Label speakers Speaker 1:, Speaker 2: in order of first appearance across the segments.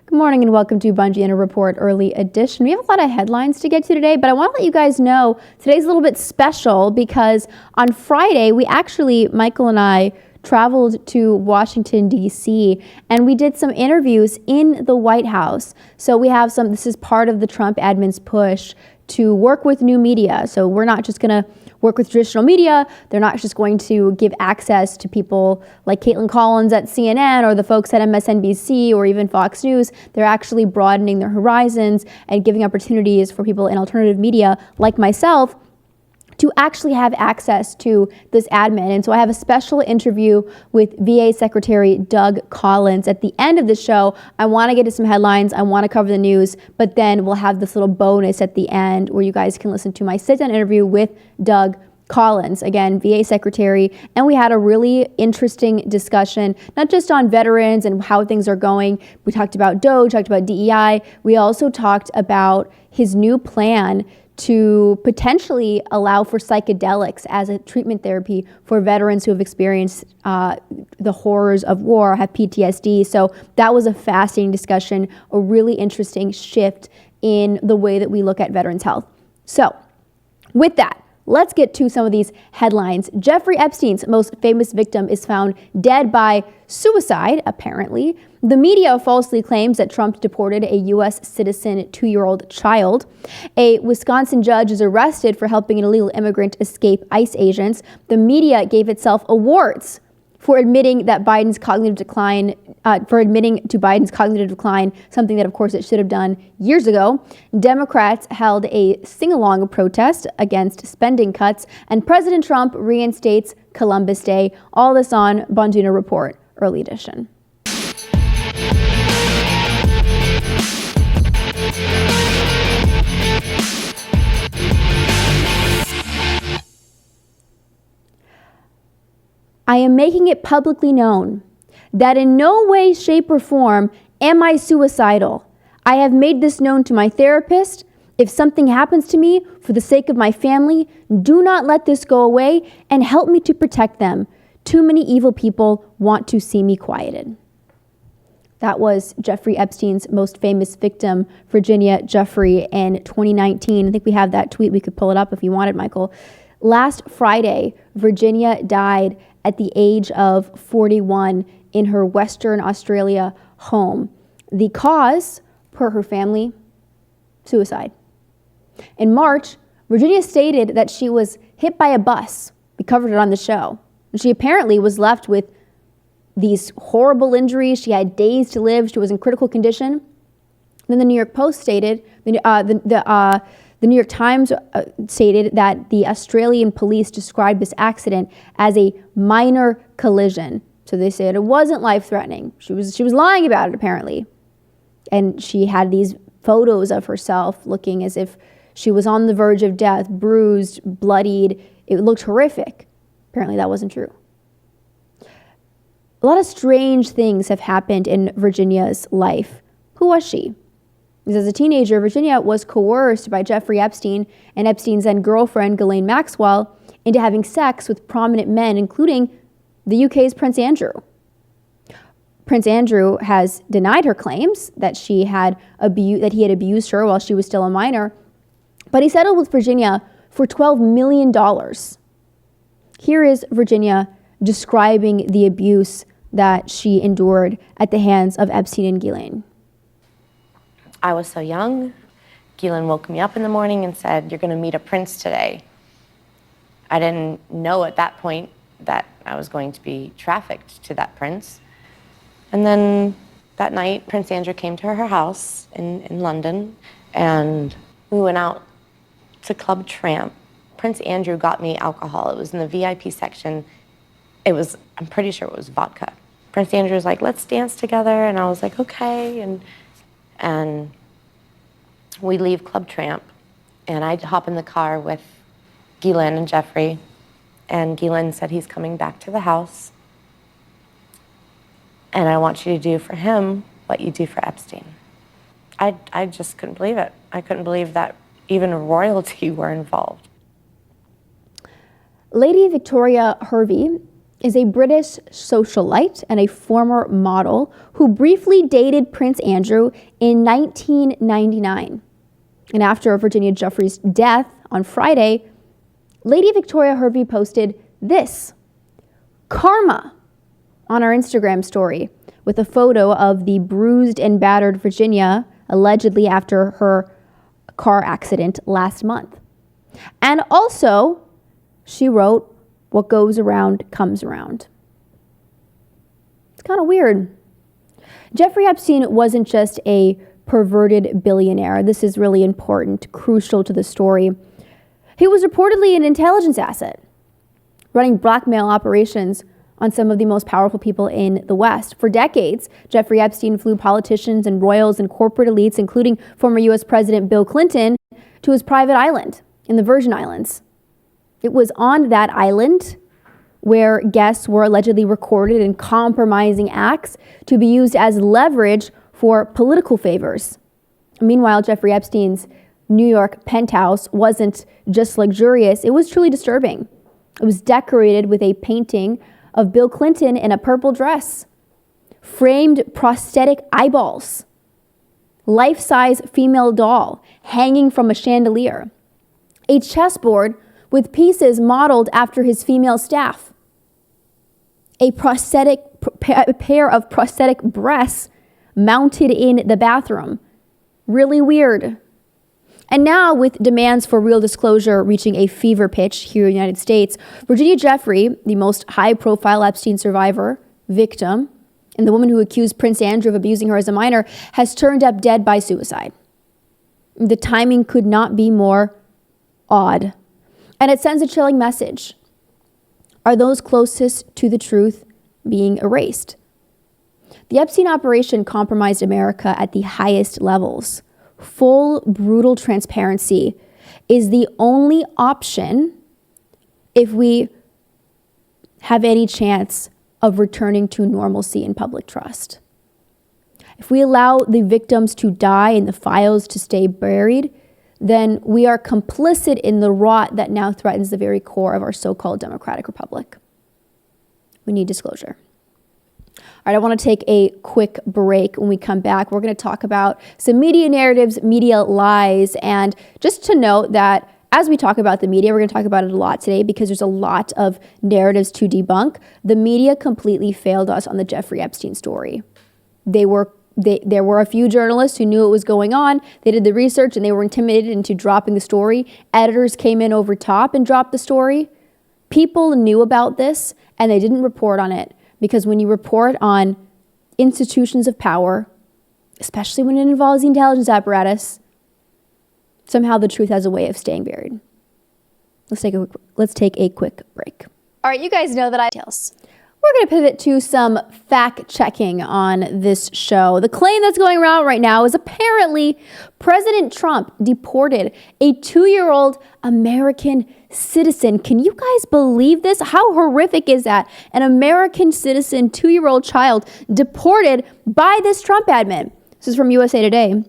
Speaker 1: Good morning and welcome to Bongino Report Early Edition. We have a lot of headlines to get to today, but I want to let you guys know today's a little bit special because on Friday, Michael and I traveled to Washington, D.C., and we did some interviews in the White House. So this is part of the Trump admin's push to work with new media. So we're not just going to work with traditional media. They're not just going to give access to people like Caitlin Collins at CNN or the folks at MSNBC or even Fox News. They're actually broadening their horizons and giving opportunities for people in alternative media like myself to actually have access to this admin. And so I have a special interview with VA Secretary Doug Collins. At the end of the show, I want to get to some headlines, I want to cover the news, but then we'll have this little bonus at the end where you guys can listen to my sit-down interview with Doug Collins, again, VA Secretary, and we had a really interesting discussion, not just on veterans and how things are going. We talked about DOJ, talked about DEI. We also talked about his new plan to potentially allow for psychedelics as a treatment therapy for veterans who have experienced the horrors of war, have PTSD. So that was a fascinating discussion, a really interesting shift in the way that we look at veterans' health. So with that, let's get to some of these headlines. Jeffrey Epstein's most famous victim is found dead by suicide, apparently. The media falsely claims that Trump deported a U.S. citizen 2-year-old child. A Wisconsin judge is arrested for helping an illegal immigrant escape ICE agents. The media gave itself awards for admitting that Biden's cognitive decline, something that, of course, it should have done years ago. Democrats held a sing-along protest against spending cuts, and President Trump reinstates Columbus Day. All this on Bongino Report, Early Edition. I am making it publicly known that in no way, shape, or form am I suicidal. I have made this known to my therapist. If something happens to me, for the sake of my family, do not let this go away and help me to protect them. Too many evil people want to see me quieted. That was Jeffrey Epstein's most famous victim, Virginia Giuffre, in 2019. I think we have that tweet. We could pull it up if you wanted, Michael. Last Friday, Virginia died at the age of 41 in her Western Australia home. The cause, per her family, suicide. In March, Virginia stated that she was hit by a bus. We covered it on the show. And she apparently was left with these horrible injuries. She had days to live. She was in critical condition. Then the New York Post stated, the New York Times stated that the Australian police described this accident as a minor collision. So they said it wasn't life-threatening. She was lying about it, apparently. And she had these photos of herself looking as if she was on the verge of death, bruised, bloodied. It looked horrific. Apparently that wasn't true. A lot of strange things have happened in Virginia's life. Who was she? Because as a teenager, Virginia was coerced by Jeffrey Epstein and Epstein's then girlfriend, Ghislaine Maxwell, into having sex with prominent men, including the UK's Prince Andrew. Prince Andrew has denied her claims that he had abused her while she was still a minor, but he settled with Virginia for $12 million. Here is Virginia describing the abuse that she endured at the hands of Epstein and Ghislaine.
Speaker 2: I was so young. Ghislaine woke me up in the morning and said, "You're going to meet a prince today." I didn't know at that point that I was going to be trafficked to that prince. And then that night, Prince Andrew came to her house in London, and we went out to Club Tramp. Prince Andrew got me alcohol. It was in the VIP section. I'm pretty sure it was vodka. Prince Andrew was like, "Let's dance together." And I was like, okay. And we leave Club Tramp, and I hop in the car with Ghislaine and Jeffrey, and Ghislaine said, "He's coming back to the house, and I want you to do for him what you do for Epstein." I just couldn't believe it. I couldn't believe that even royalty were involved.
Speaker 1: Lady Victoria Hervey is a British socialite and a former model who briefly dated Prince Andrew in 1999. And after Virginia Giuffre's death on Friday, Lady Victoria Hervey posted this, "Karma," on our Instagram story with a photo of the bruised and battered Virginia, allegedly after her car accident last month. And also, she wrote, "What goes around comes around." It's kind of weird. Jeffrey Epstein wasn't just a perverted billionaire. This is really important, crucial to the story. He was reportedly an intelligence asset, running blackmail operations on some of the most powerful people in the West. For decades, Jeffrey Epstein flew politicians and royals and corporate elites, including former U.S. President Bill Clinton, to his private island in the Virgin Islands. It was on that island where guests were allegedly recorded in compromising acts to be used as leverage for political favors. Meanwhile, Jeffrey Epstein's New York penthouse wasn't just luxurious, it was truly disturbing. It was decorated with a painting of Bill Clinton in a purple dress, framed prosthetic eyeballs, life-size female doll hanging from a chandelier, a chessboard with pieces modeled after his female staff, a pair of prosthetic breasts mounted in the bathroom. Really weird. And now, with demands for real disclosure reaching a fever pitch here in the United States, Virginia Giuffre, the most high-profile Epstein survivor, victim, and the woman who accused Prince Andrew of abusing her as a minor, has turned up dead by suicide. The timing could not be more odd. And it sends a chilling message. Are those closest to the truth being erased? The Epstein operation compromised America at the highest levels. Full, brutal transparency is the only option if we have any chance of returning to normalcy and public trust. If we allow the victims to die and the files to stay buried, then we are complicit in the rot that now threatens the very core of our so-called democratic republic. We need disclosure. All right, I want to take a quick break. When we come back, we're going to talk about some media narratives, media lies, and just to note that as we talk about the media, we're going to talk about it a lot today because there's a lot of narratives to debunk. The media completely failed us on the Jeffrey Epstein story. There were a few journalists who knew what was going on. They did the research and they were intimidated into dropping the story. Editors came in over top and dropped the story. People knew about this and they didn't report on it. Because when you report on institutions of power, especially when it involves the intelligence apparatus, somehow the truth has a way of staying buried. Let's take a quick break. All right, you guys know that We're going to pivot to some fact-checking on this show. The claim that's going around right now is apparently President Trump deported a 2-year-old American citizen. Can you guys believe this? How horrific is that? An American citizen, 2-year-old child, deported by this Trump admin. This is from USA Today.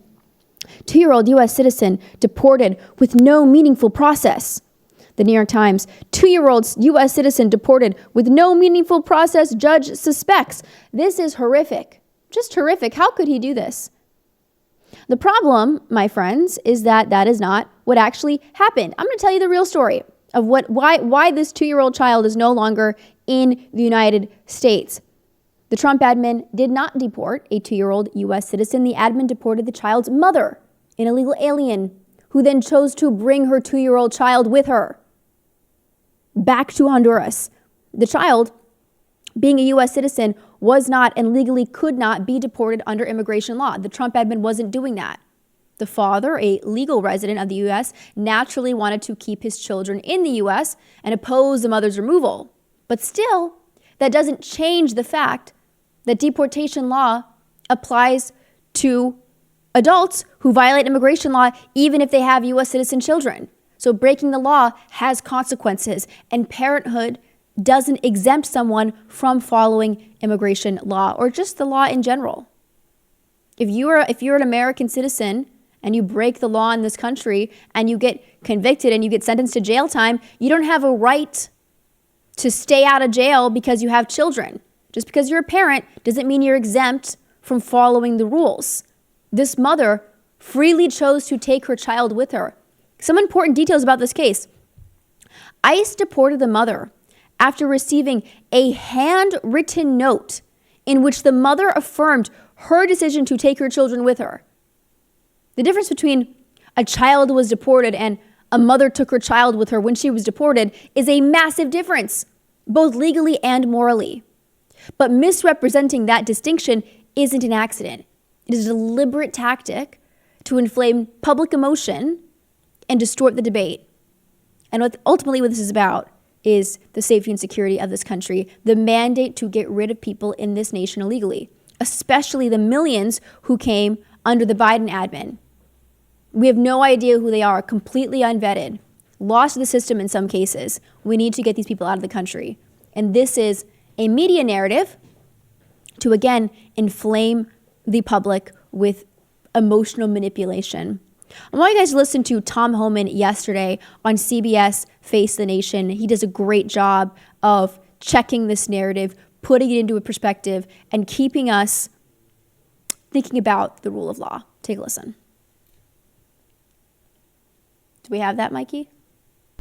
Speaker 1: 2-year-old U.S. citizen deported with no meaningful process. The New York Times, 2-year-old U.S. citizen deported with no meaningful process, judge suspects. This is horrific. Just horrific. How could he do this? The problem, my friends, is that that is not what actually happened. I'm going to tell you the real story of why this 2-year-old child is no longer in the United States. The Trump admin did not deport a 2-year-old U.S. citizen. The admin deported the child's mother, an illegal alien, who then chose to bring her 2-year-old child with her back to Honduras. The child, being a U.S. citizen, was not and legally could not be deported under immigration law. The Trump admin wasn't doing that. The father, a legal resident of the U.S., naturally wanted to keep his children in the U.S. and oppose the mother's removal. But still, that doesn't change the fact that deportation law applies to adults who violate immigration law, even if they have U.S. citizen children. So breaking the law has consequences, and parenthood doesn't exempt someone from following immigration law or just the law in general. If you're an American citizen and you break the law in this country and you get convicted and you get sentenced to jail time, you don't have a right to stay out of jail because you have children. Just because you're a parent doesn't mean you're exempt from following the rules. This mother freely chose to take her child with her. Some important details about this case. ICE deported the mother after receiving a handwritten note in which the mother affirmed her decision to take her children with her. The difference between a child was deported and a mother took her child with her when she was deported is a massive difference, both legally and morally. But misrepresenting that distinction isn't an accident. It is a deliberate tactic to inflame public emotion and distort the debate. And ultimately what this is about is the safety and security of this country, the mandate to get rid of people in this nation illegally, especially the millions who came under the Biden admin. We have no idea who they are, completely unvetted, lost to the system in some cases. We need to get these people out of the country. And this is a media narrative to, again, inflame the public with emotional manipulation. I want you guys to listen to Tom Homan yesterday on CBS Face the Nation. He does a great job of checking this narrative, putting it into a perspective, and keeping us thinking about the rule of law. Take a listen. Do we have that, Mikey?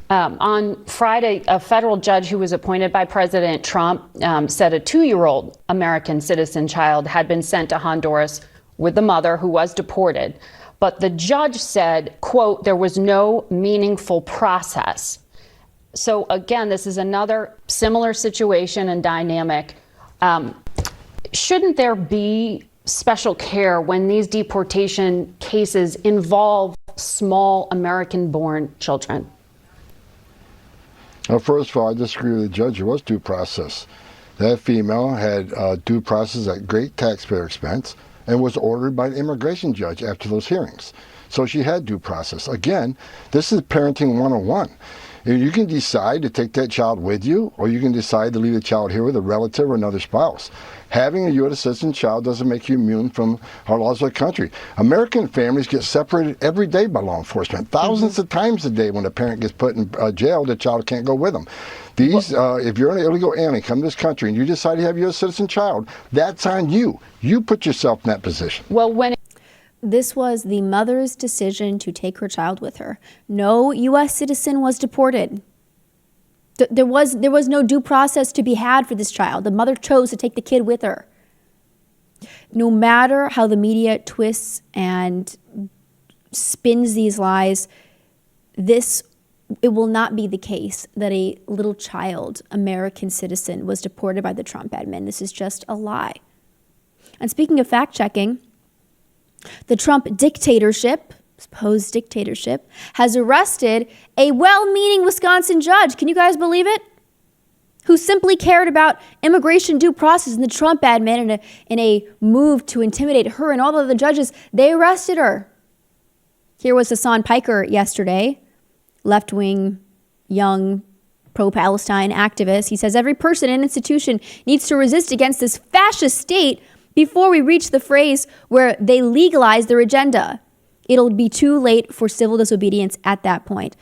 Speaker 3: On Friday, a federal judge who was appointed by President Trump said a 2-year-old American citizen child had been sent to Honduras with the mother who was deported. But the judge said, quote, there was no meaningful process. So again, this is another similar situation and dynamic. Shouldn't there be special care when these deportation cases involve small American-born children?
Speaker 4: Well, first of all, I disagree with the judge. There was due process. That female had due process at great taxpayer expense and was ordered by the immigration judge after those hearings. So she had due process. Again, this is parenting 101. You can decide to take that child with you, or you can decide to leave the child here with a relative or another spouse. Having a U.S. citizen child doesn't make you immune from our laws of the country. American families get separated every day by law enforcement. Thousands of times a day when a parent gets put in jail, the child can't go with them. These, if you're an illegal alien, come to this country, and you decide to have a U.S. citizen child, that's on you. You put yourself in that position.
Speaker 3: Well,
Speaker 1: This was the mother's decision to take her child with her. No U.S. citizen was deported. There was no due process to be had for this child. The mother chose to take the kid with her. No matter how the media twists and spins these lies, it will not be the case that a little child, American citizen, was deported by the Trump admin. This is just a lie. And speaking of fact-checking, the Trump dictatorship, supposed dictatorship, has arrested a well-meaning Wisconsin judge. Can you guys believe it? Who simply cared about immigration due process in the Trump admin in a move to intimidate her and all the other judges. They arrested her. Here was Hassan Piker yesterday, left-wing, young, pro-Palestine activist. He says every person and institution needs to resist against this fascist state before we reach the phrase where they legalize their agenda. It'll be too late for civil disobedience at that point.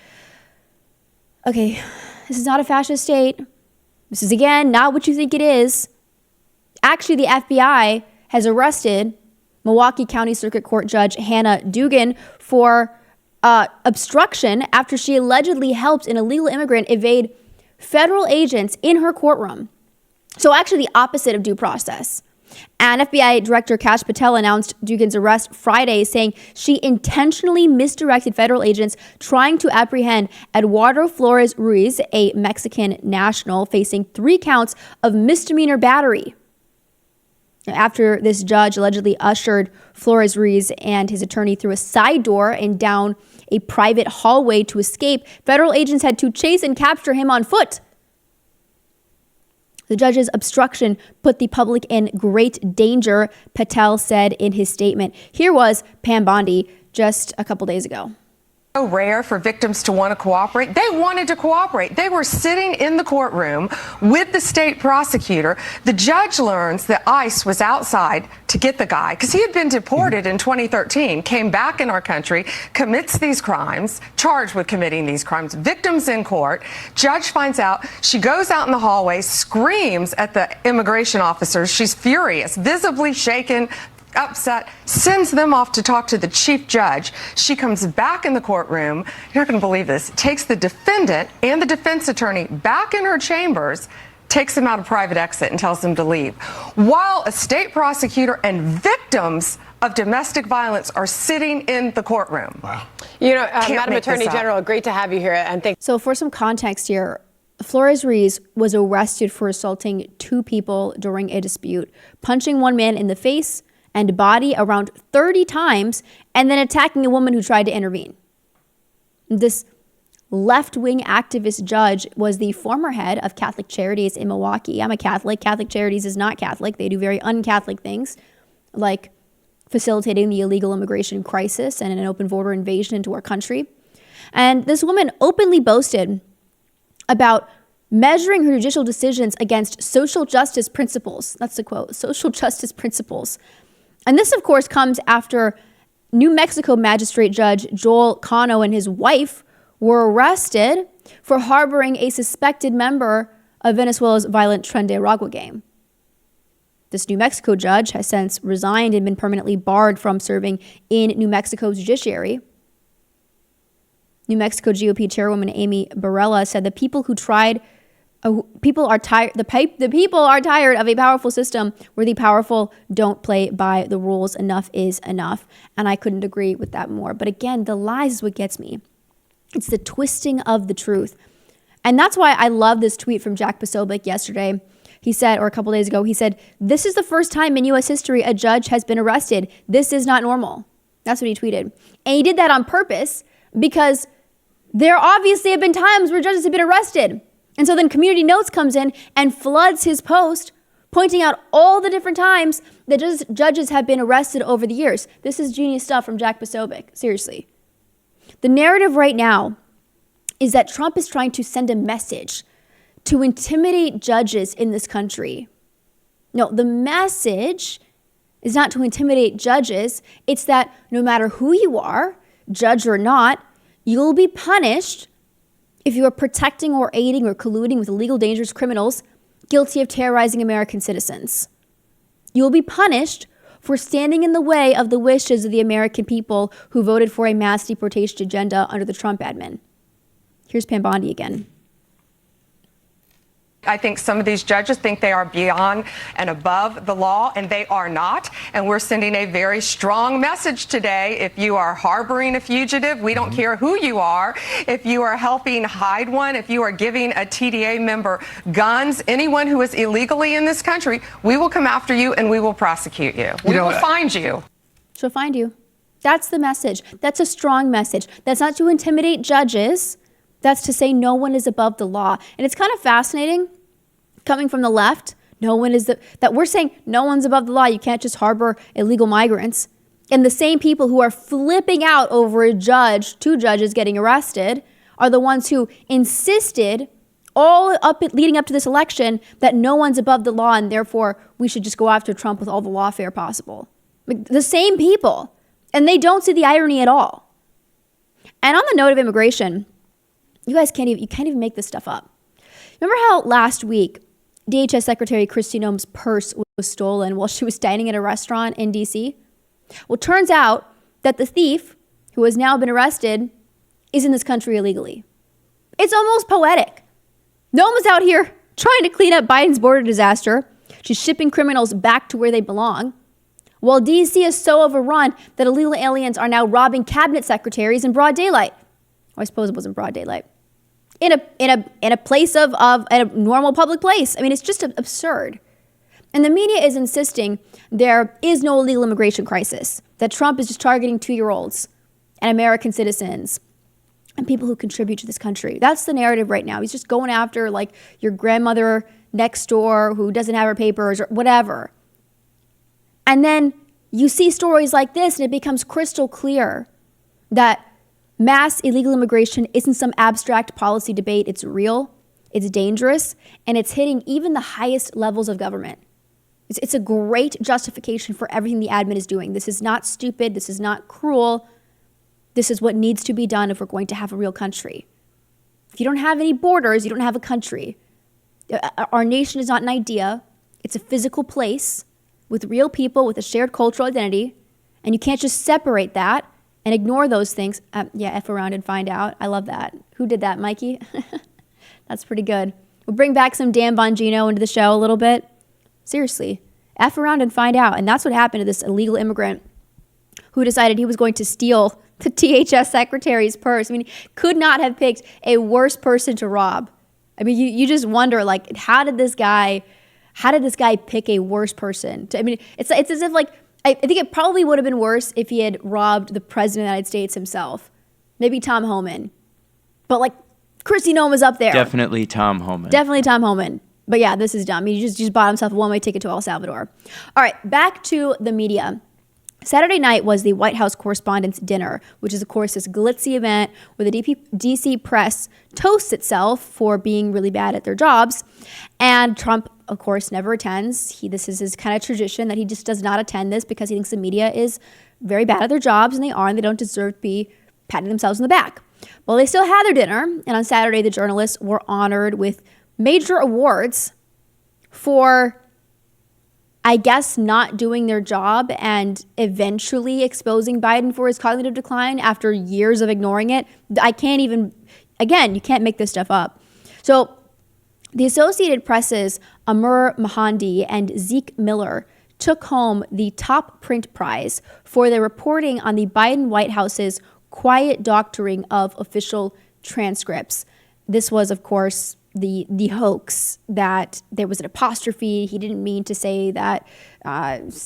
Speaker 1: Okay, this is not a fascist state. This is, again, not what you think it is. Actually, the FBI has arrested Milwaukee County Circuit Court Judge Hannah Dugan for obstruction after she allegedly helped an illegal immigrant evade federal agents in her courtroom. So actually the opposite of due process. And FBI Director Kash Patel announced Dugan's arrest Friday, saying she intentionally misdirected federal agents trying to apprehend Eduardo Flores Ruiz, a Mexican national facing 3 counts of misdemeanor battery. After this judge allegedly ushered Flores Ruiz and his attorney through a side door and down a private hallway to escape, federal agents had to chase and capture him on foot. The judge's obstruction put the public in great danger, Patel said in his statement. Here was Pam Bondi just a couple days ago.
Speaker 5: So rare for victims to want to cooperate. They wanted to cooperate. They were sitting in the courtroom with the state prosecutor. The judge learns that ICE was outside to get the guy because he had been deported in 2013, came back in our country, commits these crimes, charged with committing these crimes, victims in court. Judge finds out. She goes out in the hallway, screams at the immigration officers. She's furious, visibly shaken, upset, sends them off to talk to the chief judge. She comes back in the courtroom, you're not going to believe this, takes the defendant and the defense attorney back in her chambers, takes them out a private exit and tells them to leave, while a state prosecutor and victims of domestic violence are sitting in the courtroom.
Speaker 6: Wow.
Speaker 7: You know, Madam Attorney General, great to have you here. And thank.
Speaker 1: So for some context here, Flores Ruiz was arrested for assaulting 2 people during a dispute, punching one man in the face and body around 30 times, and then attacking a woman who tried to intervene. This left-wing activist judge was the former head of Catholic Charities in Milwaukee. I'm a Catholic. Catholic Charities is not Catholic. They do very un-Catholic things, like facilitating the illegal immigration crisis and an open border invasion into our country. And this woman openly boasted about measuring her judicial decisions against social justice principles. That's the quote, social justice principles. And this, of course, comes after New Mexico Magistrate Judge Joel Cano and his wife were arrested for harboring a suspected member of Venezuela's violent Tren de Aragua gang. This New Mexico judge has since resigned and been permanently barred from serving in New Mexico's judiciary. New Mexico GOP chairwoman Amy Barella said the people who tried people are tired. The people are tired of a powerful system where the powerful don't play by the rules. Enough is enough, and I couldn't agree with that more. But again, the lies is what gets me. It's the twisting of the truth, and that's why I love this tweet from Jack Posobiec yesterday. He said, or a couple days ago, he said, "This is the first time in U.S. history a judge has been arrested. This is not normal." That's what he tweeted, and he did that on purpose because there obviously have been times where judges have been arrested. And so then Community Notes comes in and floods his post, pointing out all the different times that judges have been arrested over the years. This is genius stuff from Jack Posobiec, seriously. The narrative right now is that Trump is trying to send a message to intimidate judges in this country. No, the message is not to intimidate judges. It's that no matter who you are, judge or not, you'll be punished if you are protecting or aiding or colluding with illegal, dangerous criminals guilty of terrorizing American citizens. You will be punished for standing in the way of the wishes of the American people who voted for a mass deportation agenda under the Trump admin. Here's Pam Bondi again.
Speaker 5: I think some of these judges think they are beyond and above the law, and they are not. And we're sending a very strong message today. If you are harboring a fugitive, we don't care who you are. If you are helping hide one, if you are giving a TDA member guns, anyone who is illegally in this country, we will come after you and we will prosecute you. We will find you.
Speaker 1: She'll find you. That's the message. That's a strong message. That's not to intimidate judges. That's to say no one is above the law. And it's kind of fascinating coming from the left. That we're saying no one's above the law. You can't just harbor illegal migrants. And the same people who are flipping out over two judges getting arrested are the ones who insisted leading up to this election that no one's above the law and therefore we should just go after Trump with all the lawfare possible. The same people. And they don't see the irony at all. And on the note of immigration, you can't even make this stuff up. Remember how last week DHS Secretary Kristi Noem's purse was stolen while she was dining at a restaurant in D.C.? Well, it turns out that the thief, who has now been arrested, is in this country illegally. It's almost poetic. Noem was out here trying to clean up Biden's border disaster. She's shipping criminals back to where they belong. While D.C. is so overrun that illegal aliens are now robbing cabinet secretaries in broad daylight. Or I suppose it wasn't broad daylight. In a place of a normal public place. I mean, it's just absurd. And the media is insisting there is no illegal immigration crisis, that Trump is just targeting 2-year-olds and American citizens and people who contribute to this country. That's the narrative right now. He's just going after like your grandmother next door who doesn't have her papers or whatever. And then you see stories like this and it becomes crystal clear that Mass illegal immigration isn't some abstract policy debate. It's real, it's dangerous, and it's hitting even the highest levels of government. It's a great justification for everything the admin is doing. This is not stupid. This is not cruel. This is what needs to be done if we're going to have a real country. If you don't have any borders, you don't have a country. Our nation is not an idea. It's a physical place with real people with a shared cultural identity, and you can't just separate that and ignore those things. F around and find out. I love that. Who did that, Mikey? That's pretty good. We'll bring back some Dan Bongino into the show a little bit. Seriously, F around and find out. And that's what happened to this illegal immigrant who decided he was going to steal the DHS secretary's purse. I mean, could not have picked a worse person to rob. I mean, you just wonder, like, how did this guy pick a worse person? It's as if, like, I think it probably would have been worse if he had robbed the president of the United States himself. Maybe Tom Homan. But, like, Kristi Noem was up there.
Speaker 6: Definitely Tom Homan.
Speaker 1: Definitely Tom Homan. But yeah, this is dumb. He just bought himself a one-way ticket to El Salvador. All right, back to the media. Saturday night was the White House Correspondents' Dinner, which is, of course, this glitzy event where the DC press toasts itself for being really bad at their jobs. And Trump, of course, never attends. This is his kind of tradition that he just does not attend this because he thinks the media is very bad at their jobs, and they are, and they don't deserve to be patting themselves on the back. Well, they still had their dinner, and on Saturday, the journalists were honored with major awards for, I guess, not doing their job and eventually exposing Biden for his cognitive decline after years of ignoring it. I can't even, again, you can't make this stuff up. So the Associated Press's Amur Mahandi and Zeke Miller took home the top print prize for their reporting on the Biden White House's quiet doctoring of official transcripts. This was, of course, the hoax that there was an apostrophe. He didn't mean to say that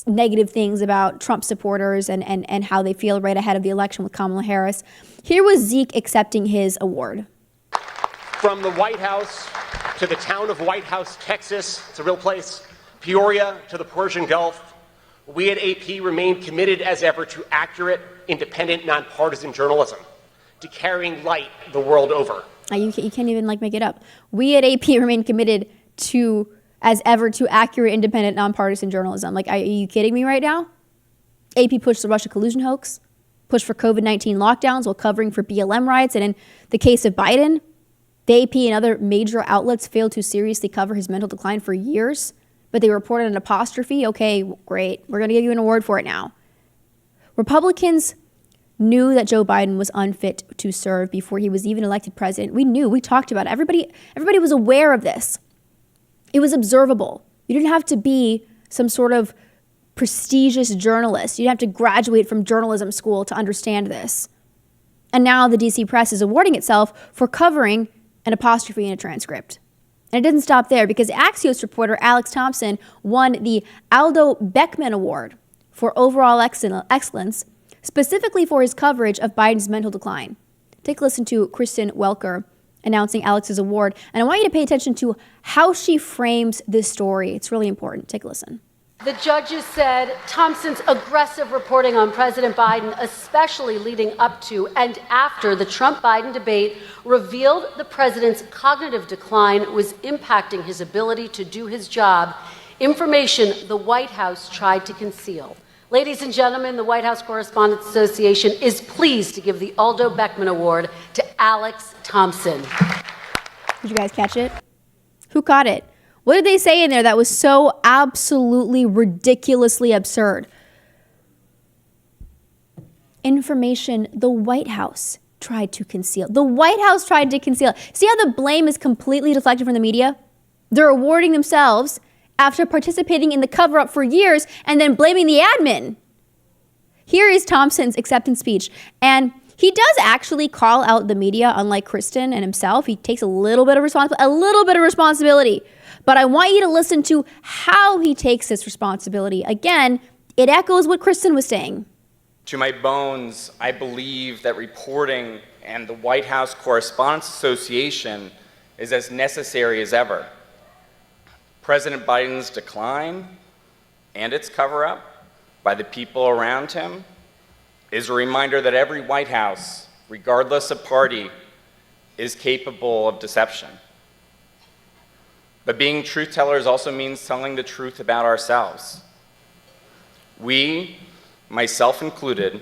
Speaker 1: negative things about Trump supporters and how they feel right ahead of the election with Kamala Harris. Here was Zeke accepting his award.
Speaker 8: From the White House to the town of White House, Texas, it's a real place, Peoria to the Persian Gulf, we at AP remain committed as ever to accurate, independent, nonpartisan journalism, to carrying light the world over.
Speaker 1: You can't even make it up. We at AP remain committed to, as ever, to accurate, independent, nonpartisan journalism. Are you kidding me right now? AP pushed the Russia collusion hoax, pushed for COVID-19 lockdowns while covering for BLM riots. And in the case of Biden, the AP and other major outlets failed to seriously cover his mental decline for years, but they reported an apostrophe. Okay, great. We're going to give you an award for it now. Republicans knew that Joe Biden was unfit to serve before he was even elected president. We talked about it. Everybody was aware of this. It was observable. You didn't have to be some sort of prestigious journalist. You didn't have to graduate from journalism school to understand this. And now the DC press is awarding itself for covering an apostrophe in a transcript. And it didn't stop there because Axios reporter Alex Thompson won the Aldo Beckman Award for overall excellence, specifically for his coverage of Biden's mental decline. Take a listen to Kristen Welker announcing Alex's award. And I want you to pay attention to how she frames this story. It's really important. Take a listen.
Speaker 9: The judges said Thompson's aggressive reporting on President Biden, especially leading up to and after the Trump-Biden debate, revealed the president's cognitive decline was impacting his ability to do his job, information the White House tried to conceal. Ladies and gentlemen, the White House Correspondents Association is pleased to give the Aldo Beckman Award to Alex Thompson.
Speaker 1: Did you guys catch it? Who caught it? What did they say in there that was so absolutely ridiculously absurd? Information the White House tried to conceal. The White House tried to conceal. See how the blame is completely deflected from the media? They're awarding themselves after participating in the cover-up for years and then blaming the admin. Here is Thompson's acceptance speech. And he does actually call out the media, unlike Kristen and himself. He takes a little bit of responsibility. But I want you to listen to how he takes this responsibility. Again, it echoes what Kristen was saying.
Speaker 10: To my bones, I believe that reporting and the White House Correspondents Association is as necessary as ever. President Biden's decline and its cover-up by the people around him is a reminder that every White House regardless of party, is capable of deception. But being truth tellers also means telling the truth about ourselves. We, myself included,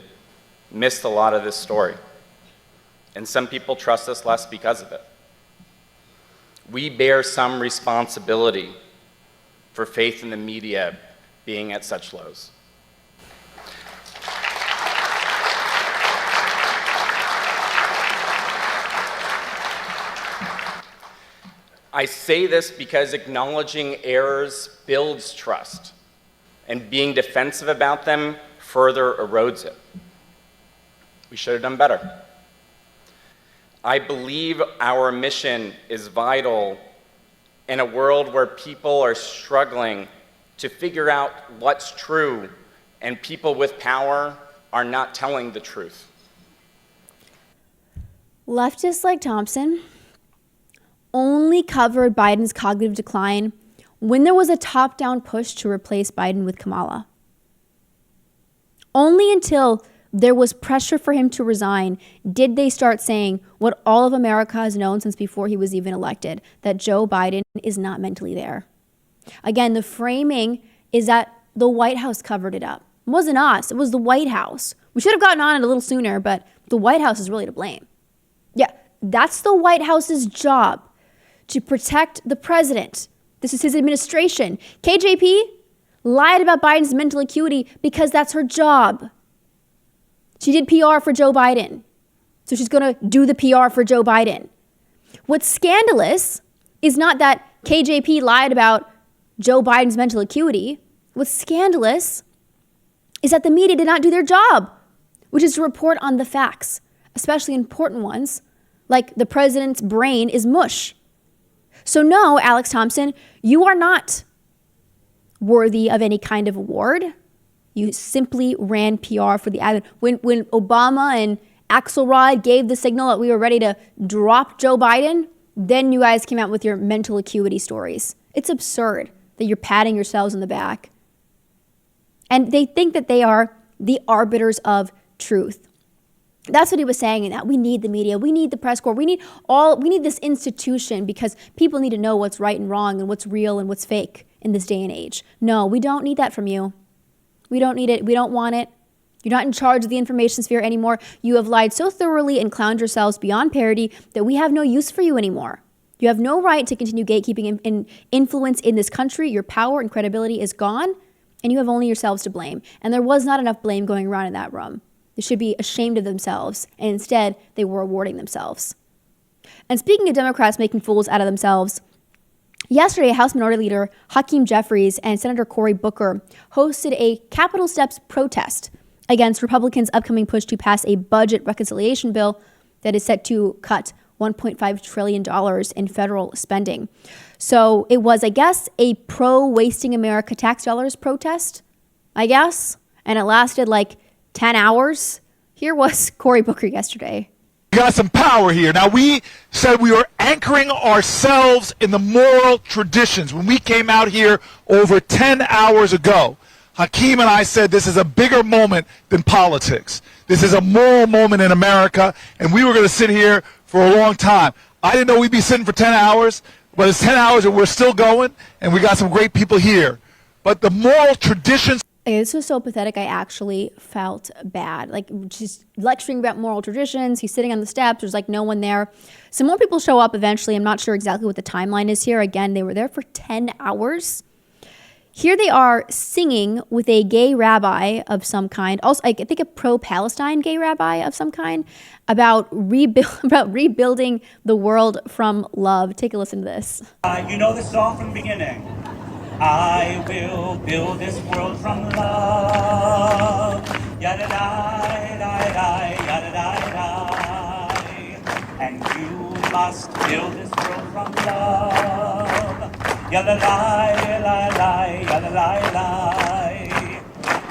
Speaker 10: missed a lot of this story, and some people trust us less because of it. We bear some responsibility for faith in the media being at such lows. I say this because acknowledging errors builds trust, and being defensive about them further erodes it. We should have done better. I believe our mission is vital in a world where people are struggling to figure out what's true, and people with power are not telling the truth.
Speaker 1: Leftists like Thompson only covered Biden's cognitive decline when there was a top-down push to replace Biden with Kamala. Only until there was pressure for him to resign did they start saying what all of America has known since before he was even elected, that Joe Biden is not mentally there. Again, the framing is that the White House covered it up. It wasn't us, it was the White House. We should have gotten on it a little sooner, but the White House is really to blame. Yeah, that's the White House's job, to protect the president. This is his administration. KJP lied about Biden's mental acuity because that's her job. She did PR for Joe Biden, so she's going to do the PR for Joe Biden. What's scandalous is not that KJP lied about Joe Biden's mental acuity. What's scandalous is that the media did not do their job, which is to report on the facts, especially important ones, like the president's brain is mush. So no, Alex Thompson, you are not worthy of any kind of award. You simply ran PR for the ad. When Obama and Axelrod gave the signal that we were ready to drop Joe Biden, then you guys came out with your mental acuity stories. It's absurd that you're patting yourselves on the back. And they think that they are the arbiters of truth. That's what he was saying, in that we need the media, we need the press corps, we need this institution because people need to know what's right and wrong and what's real and what's fake in this day and age. No, we don't need that from you. We don't need it. We don't want it. You're not in charge of the information sphere anymore. You have lied so thoroughly and clowned yourselves beyond parody that we have no use for you anymore. You have no right to continue gatekeeping and influence in this country. Your power and credibility is gone, and you have only yourselves to blame. And there was not enough blame going around in that room. They should be ashamed of themselves, and instead, they were rewarding themselves. And speaking of Democrats making fools out of themselves, yesterday, House Minority Leader Hakeem Jeffries and Senator Cory Booker hosted a Capitol Steps protest against Republicans' upcoming push to pass a budget reconciliation bill that is set to cut $1.5 trillion in federal spending. So it was, I guess, a pro-wasting America tax dollars protest, I guess, and it lasted like 10 hours. Here was Cory Booker yesterday.
Speaker 6: We got some power here. Now, we said we were anchoring ourselves in the moral traditions when we came out here over 10 hours ago. Hakeem and I said this is a bigger moment than politics. This is a moral moment in America, and we were going to sit here for a long time. I didn't know we'd be sitting for 10 hours, but it's 10 hours and we're still going, and we got some great people here. But the moral traditions...
Speaker 1: This was so pathetic, I actually felt bad. Like, just lecturing about moral traditions. He's sitting on the steps. There's like no one there. Some more people show up eventually. I'm not sure exactly what the timeline is here. Again, they were there for 10 hours. Here they are singing with a gay rabbi of some kind. Also, I think a pro-Palestine gay rabbi of some kind about rebuilding the world from love. Take a listen to this.
Speaker 11: You know the song from the beginning. I will build this world from love. Yada da da da yada da da. And you must build this world from love. Yada la la la yada la la.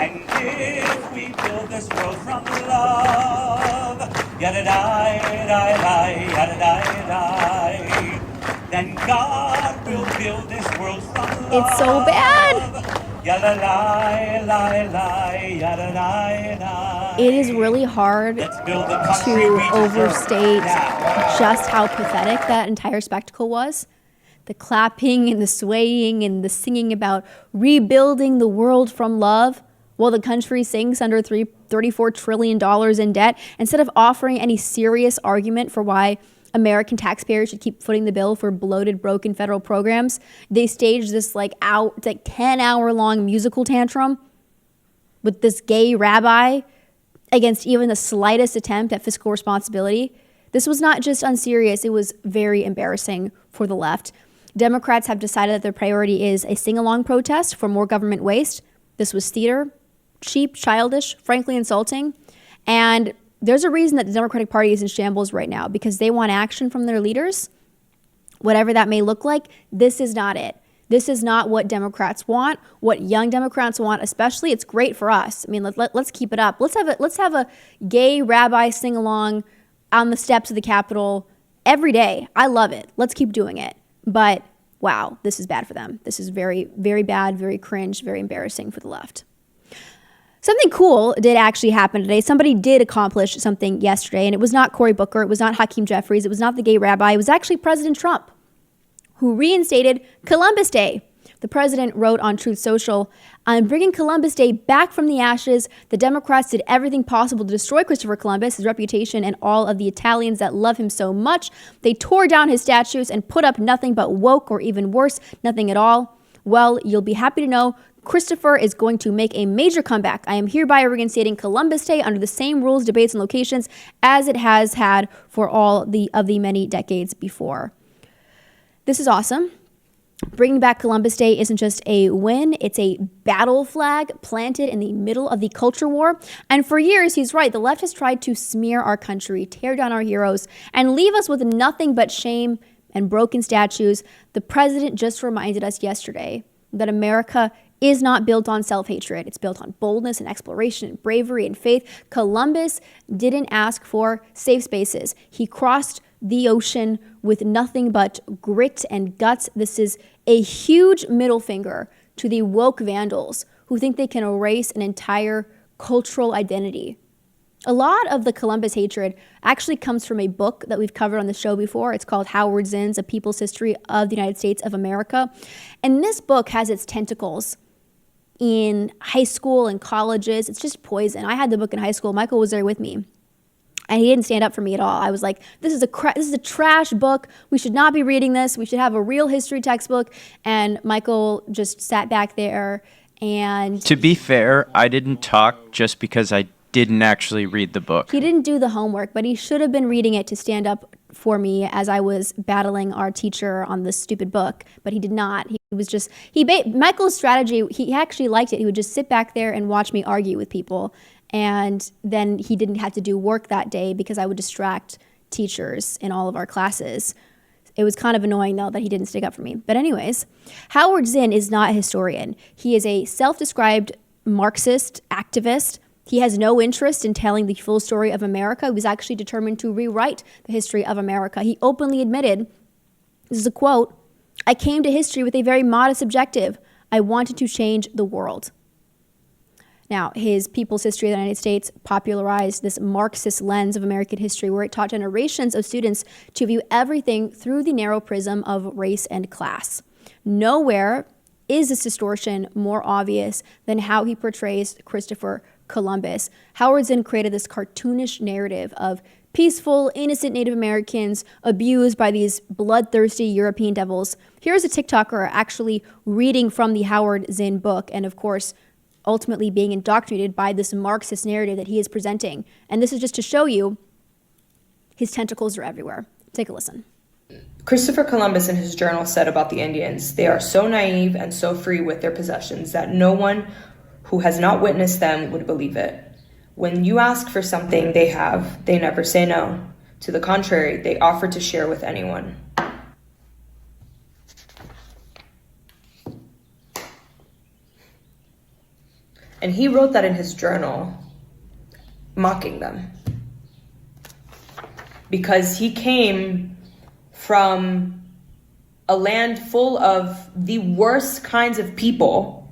Speaker 11: And if we build this world from love, yada da da da yada da da. Then God will build this world from love.
Speaker 1: It's so bad.
Speaker 11: Yada la la la yada la la.
Speaker 1: It is really hard to overstate just how pathetic that entire spectacle was. The clapping and the swaying and the singing about rebuilding the world from love while the country sinks under $34 trillion in debt, instead of offering any serious argument for why American taxpayers should keep footing the bill for bloated, broken federal programs. They staged this 10-hour-long musical tantrum with this gay rabbi against even the slightest attempt at fiscal responsibility. This was not just unserious, it was very embarrassing for the left. Democrats have decided that their priority is a sing-along protest for more government waste. This was theater, cheap, childish, frankly insulting. And there's a reason that the Democratic Party is in shambles right now, because they want action from their leaders, whatever that may look like. This is not it. This is not what Democrats want, what young Democrats want, especially. It's great for us. I mean, let's keep it up. Let's have a gay rabbi sing along on the steps of the Capitol every day. I love it. Let's keep doing it. But wow, this is bad for them. This is very, very bad, very cringe, very embarrassing for the left. Something cool did actually happen today. Somebody did accomplish something yesterday, and it was not Cory Booker. It was not Hakeem Jeffries. It was not the gay rabbi. It was actually President Trump, who reinstated Columbus Day. The president wrote on Truth Social, "I'm bringing Columbus Day back from the ashes. The Democrats did everything possible to destroy Christopher Columbus, his reputation, and all of the Italians that love him so much. They tore down his statues and put up nothing but woke, or even worse, nothing at all. Well, you'll be happy to know Christopher is going to make a major comeback. I am hereby reinstating Columbus Day under the same rules, debates, and locations as it has had for all of the many decades before." This is awesome. Bringing back Columbus Day isn't just a win, it's a battle flag planted in the middle of the culture war. And for years, he's right, the left has tried to smear our country, tear down our heroes, and leave us with nothing but shame and broken statues. The president just reminded us yesterday that America is not built on self-hatred. It's built on boldness and exploration and bravery and faith. Columbus didn't ask for safe spaces. He crossed the ocean with nothing but grit and guts. This is a huge middle finger to the woke vandals who think they can erase an entire cultural identity. A lot of the Columbus hatred actually comes from a book that we've covered on the show before. It's called Howard Zinn's A People's History of the United States of America. And this book has its tentacles in high school and colleges. It's just poison. I had the book in high school. Michael was there with me. And he didn't stand up for me at all. I was like, this is a trash book. We should not be reading this. We should have a real history textbook. And Michael just sat back there and...
Speaker 12: To be fair, I didn't talk just because I didn't actually read the book.
Speaker 1: He didn't do the homework, but he should have been reading it to stand up for me as I was battling our teacher on this stupid book. But he did not. He was just... Michael's strategy, he actually liked it. He would just sit back there and watch me argue with people. And then he didn't have to do work that day because I would distract teachers in all of our classes. It was kind of annoying, though, that he didn't stick up for me. But anyways, Howard Zinn is not a historian. He is a self-described Marxist activist. He has no interest in telling the full story of America. He was actually determined to rewrite the history of America. He openly admitted, this is a quote, "I came to history with a very modest objective. I wanted to change the world." Now, his People's History of the United States popularized this Marxist lens of American history where it taught generations of students to view everything through the narrow prism of race and class. Nowhere is this distortion more obvious than how he portrays Christopher Columbus. Howard Zinn created this cartoonish narrative of peaceful, innocent Native Americans abused by these bloodthirsty European devils. Here's a TikToker actually reading from the Howard Zinn book and, of course, ultimately being indoctrinated by this Marxist narrative that he is presenting. And this is just to show you his tentacles are everywhere. Take a listen.
Speaker 13: Christopher Columbus in his journal said about the Indians, "They are so naive and so free with their possessions that no one who has not witnessed them would believe it. When you ask for something they have, they never say no. To the contrary, they offer to share with anyone." And he wrote that in his journal, mocking them. Because he came from a land full of the worst kinds of people.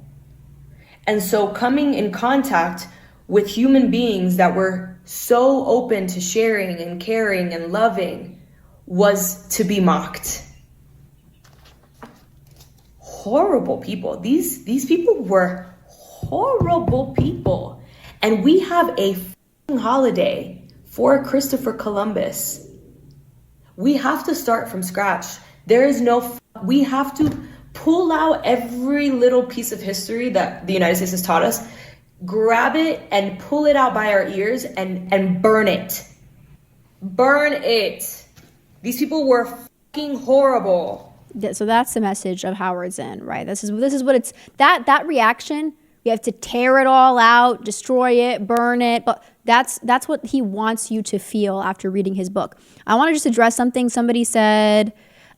Speaker 13: And so coming in contact with human beings that were so open to sharing and caring and loving was to be mocked. Horrible people. These people were horrible people. And we have a holiday for Christopher Columbus. We have to start from scratch. There is no, we have to pull out every little piece of history that the United States has taught us, grab it and pull it out by our ears and burn it. Burn it. These people were fucking horrible.
Speaker 1: So that's the message of Howard Zinn, right? This is what it's, that reaction, you have to tear it all out, destroy it, burn it, but that's what he wants you to feel after reading his book. I want to just address something. Somebody said,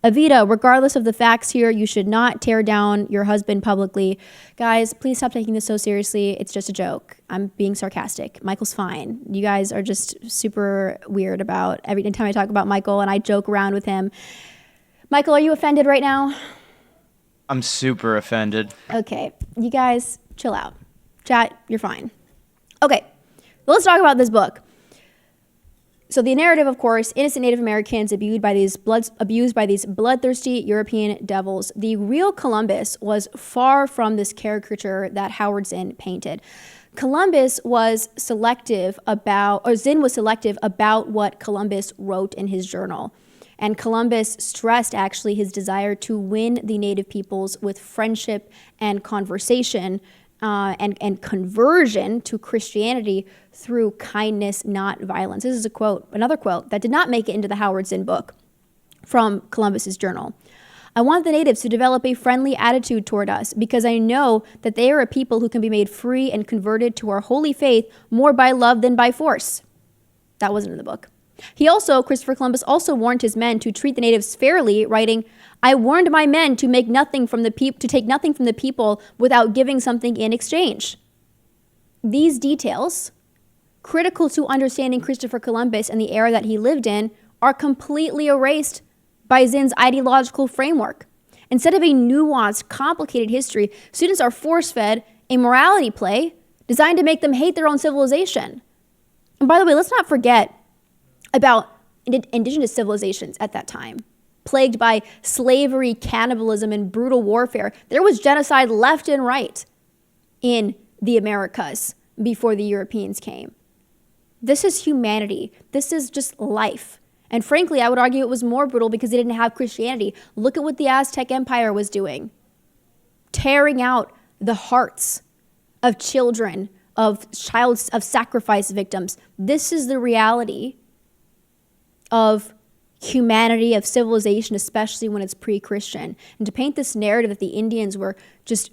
Speaker 1: Evita, regardless of the facts here, you should not tear down your husband publicly. Guys, please stop taking this so seriously. It's just a joke. I'm being sarcastic. Michael's fine. You guys are just super weird about every time I talk about Michael and I joke around with him. Michael, are you offended right now?
Speaker 12: I'm super offended.
Speaker 1: Okay, you guys, chill out. Chat, you're fine. Okay, let's talk about this book. So the narrative, of course, innocent Native Americans abused by these bloodthirsty European devils. The real Columbus was far from this caricature that Howard Zinn painted. Zinn was selective about what Columbus wrote in his journal. And Columbus stressed actually his desire to win the native peoples with friendship and conversation and conversion to Christianity through kindness, not violence. This is a quote, another quote that did not make it into the Howard Zinn book from Columbus's journal. I want the natives to develop a friendly attitude toward us because I know that they are a people who can be made free and converted to our holy faith more by love than by force. That wasn't in the book. Christopher Columbus also warned his men to treat the natives fairly, writing, I warned my men to take nothing from the people without giving something in exchange. These details, critical to understanding Christopher Columbus and the era that he lived in, are completely erased by Zinn's ideological framework. Instead of a nuanced, complicated history, students are force-fed a morality play designed to make them hate their own civilization. And by the way, let's not forget about indigenous civilizations at that time, plagued by slavery, cannibalism, and brutal warfare. There was genocide left and right in the Americas before the Europeans came. This is humanity. This is just life. And frankly, I would argue it was more brutal because they didn't have Christianity. Look at what the Aztec Empire was doing. Tearing out the hearts of children, of sacrifice victims. This is the reality of humanity, of civilization, especially when it's pre-Christian. And to paint this narrative that the Indians were just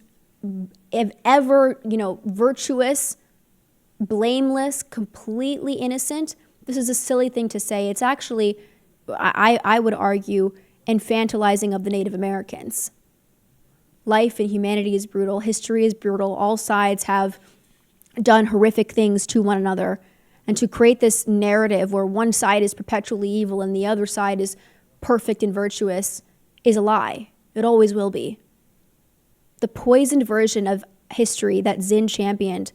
Speaker 1: ever, virtuous, blameless, completely innocent, this is a silly thing to say. It's actually, I would argue, infantilizing of the Native Americans. Life and humanity is brutal. History is brutal. All sides have done horrific things to one another. And to create this narrative where one side is perpetually evil and the other side is perfect and virtuous is a lie. It always will be. The poisoned version of history that Zinn championed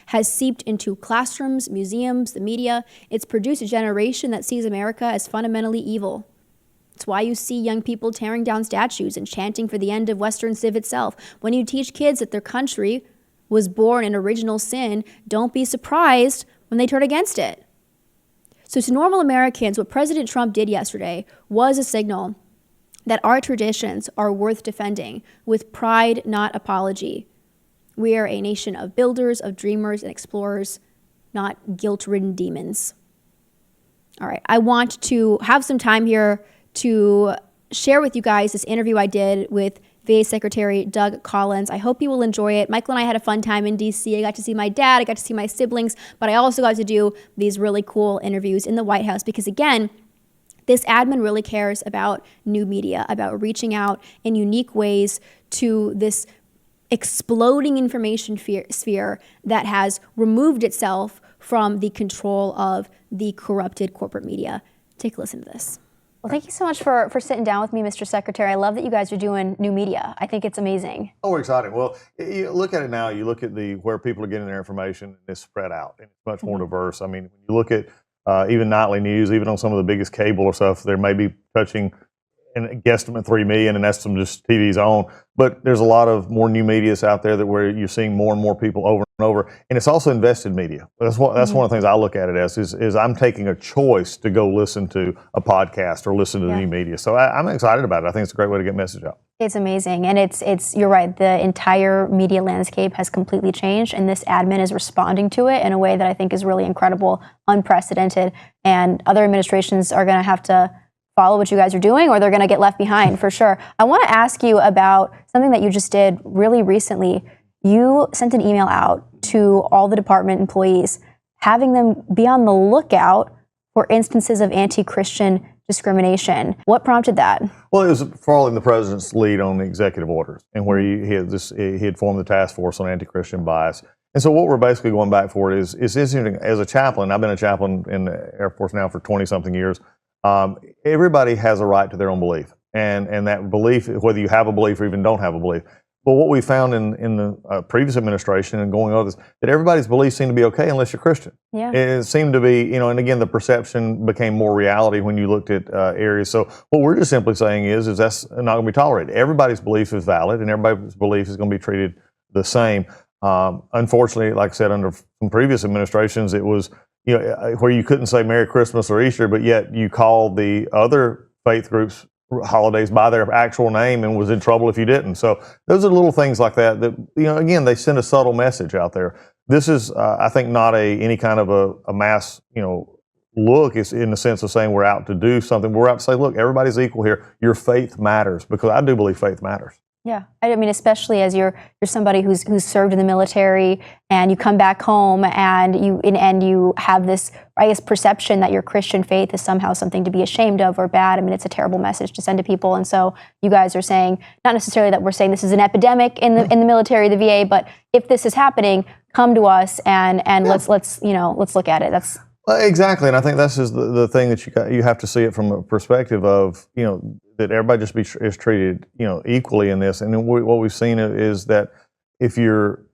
Speaker 1: has seeped into classrooms, museums, the media. It's produced a generation that sees America as fundamentally evil. It's why you see young people tearing down statues and chanting for the end of Western civ itself. When you teach kids that their country was born in original sin, don't be surprised when they turn against it. So to normal Americans, what President Trump did yesterday was a signal that our traditions are worth defending with pride, not apology. We are a nation of builders, of dreamers, and explorers, not guilt-ridden demons. All right, I want to have some time here to share with you guys this interview I did with VA Secretary Doug Collins. I hope you will enjoy it. Michael and I had a fun time in DC. I got to see my dad, I got to see my siblings, but I also got to do these really cool interviews in the White House because, again, this admin really cares about new media, about reaching out in unique ways to this exploding information sphere that has removed itself from the control of the corrupted corporate media. Take a listen to this. Well, thank you so much for sitting down with me, Mr. Secretary. I love that you guys are doing new media. I think it's amazing.
Speaker 14: Oh, we're excited. Well, you look at it now, you look at where people are getting their information, and it's spread out, and it's much more diverse. I mean, when you look at even nightly news, even on some of the biggest cable or stuff, there may be touching and guesstimate 3 million, and that's from just TV's on. But there's a lot of more new medias out there that where you're seeing more and more people over and over, and it's also invested media. That's one of the things I look at it as is I'm taking a choice to go listen to a podcast or listen to the new media. So I'm excited about it. I think it's a great way to get message out.
Speaker 1: It's amazing, and it's you're right. The entire media landscape has completely changed, and this admin is responding to it in a way that I think is really incredible, unprecedented, and other administrations are going to have to follow what you guys are doing, or they're going to get left behind for sure. I want to ask you about something that you just did really recently. You sent an email out to all the department employees, having them be on the lookout for instances of anti-Christian discrimination. What prompted that?
Speaker 14: Well, it was following the president's lead on the executive orders, and where he had formed the task force on anti-Christian bias. And so what we're basically going back for is interesting. As a chaplain, I've been a chaplain in the Air Force now for 20-something years. Everybody has a right to their own belief, and that belief, whether you have a belief or even don't have a belief. But what we found in the previous administration and going others, that everybody's beliefs seem to be okay unless you're Christian.
Speaker 1: Yeah.
Speaker 14: It seemed to be, and again, the perception became more reality when you looked at areas. So what we're just simply saying is that's not going to be tolerated. Everybody's belief is valid, and everybody's belief is going to be treated the same. Unfortunately, like I said, under some previous administrations, it was where you couldn't say Merry Christmas or Easter, but yet you called the other faith groups holidays by their actual name and was in trouble if you didn't. So those are little things like that again, they send a subtle message out there. This is, I think, not any kind of a mass, look. It's in the sense of saying we're out to do something. We're out to say, look, everybody's equal here. Your faith matters, because I do believe faith matters.
Speaker 1: Yeah, I mean, especially as you're somebody who's served in the military, and you come back home and you have this, I guess, perception that your Christian faith is somehow something to be ashamed of or bad. I mean, it's a terrible message to send to people. And so you guys are saying, not necessarily that we're saying this is an epidemic in the military, the VA, but if this is happening, come to us and let's look at it. That's
Speaker 14: exactly, and I think that's the thing that you have to see it from a perspective of that everybody is treated equally in this. And then what we've seen is that if you're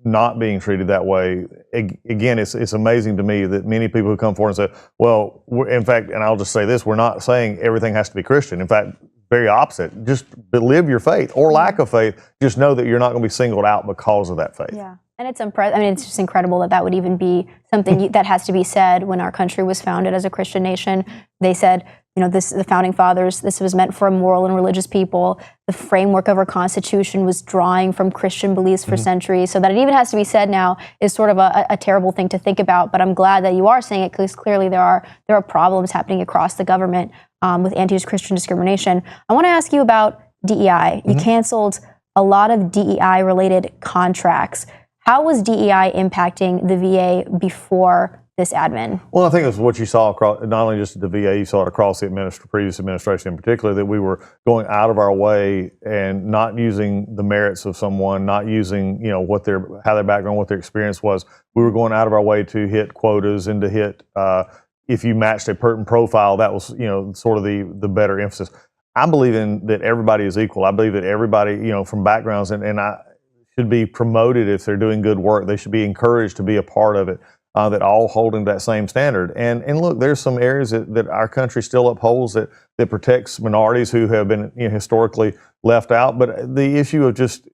Speaker 14: not being treated that way, again, it's amazing to me that many people who come forward and say, well, in fact, and I'll just say this, we're not saying everything has to be Christian. In fact, very opposite. Just live your faith or lack of faith. Just know that you're not going to be singled out because of that faith.
Speaker 1: Yeah. And it's it's just incredible that would even be something that has to be said when our country was founded as a Christian nation. They said, the founding fathers, this was meant for a moral and religious people. The framework of our Constitution was drawing from Christian beliefs for centuries. So that it even has to be said now is sort of a terrible thing to think about. But I'm glad that you are saying it, because clearly there are problems happening across the government with anti-Christian discrimination. I want to ask you about DEI. You canceled a lot of DEI-related contracts. How was DEI impacting the VA before this admin? Well,
Speaker 14: I think it was what you saw across, not only just at the VA, you saw it across the previous administration in particular, that we were going out of our way and not using the merits of someone, not using, how their background, what their experience was. We were going out of our way to hit quotas and to hit, if you matched a certain profile, that was, sort of the better emphasis. I believe in that everybody is equal. I believe that everybody, from backgrounds, and I should be promoted if they're doing good work. They should be encouraged to be a part of it, that all holding that same standard. And look, there's some areas that our country still upholds that protects minorities who have been historically left out. But the issue of just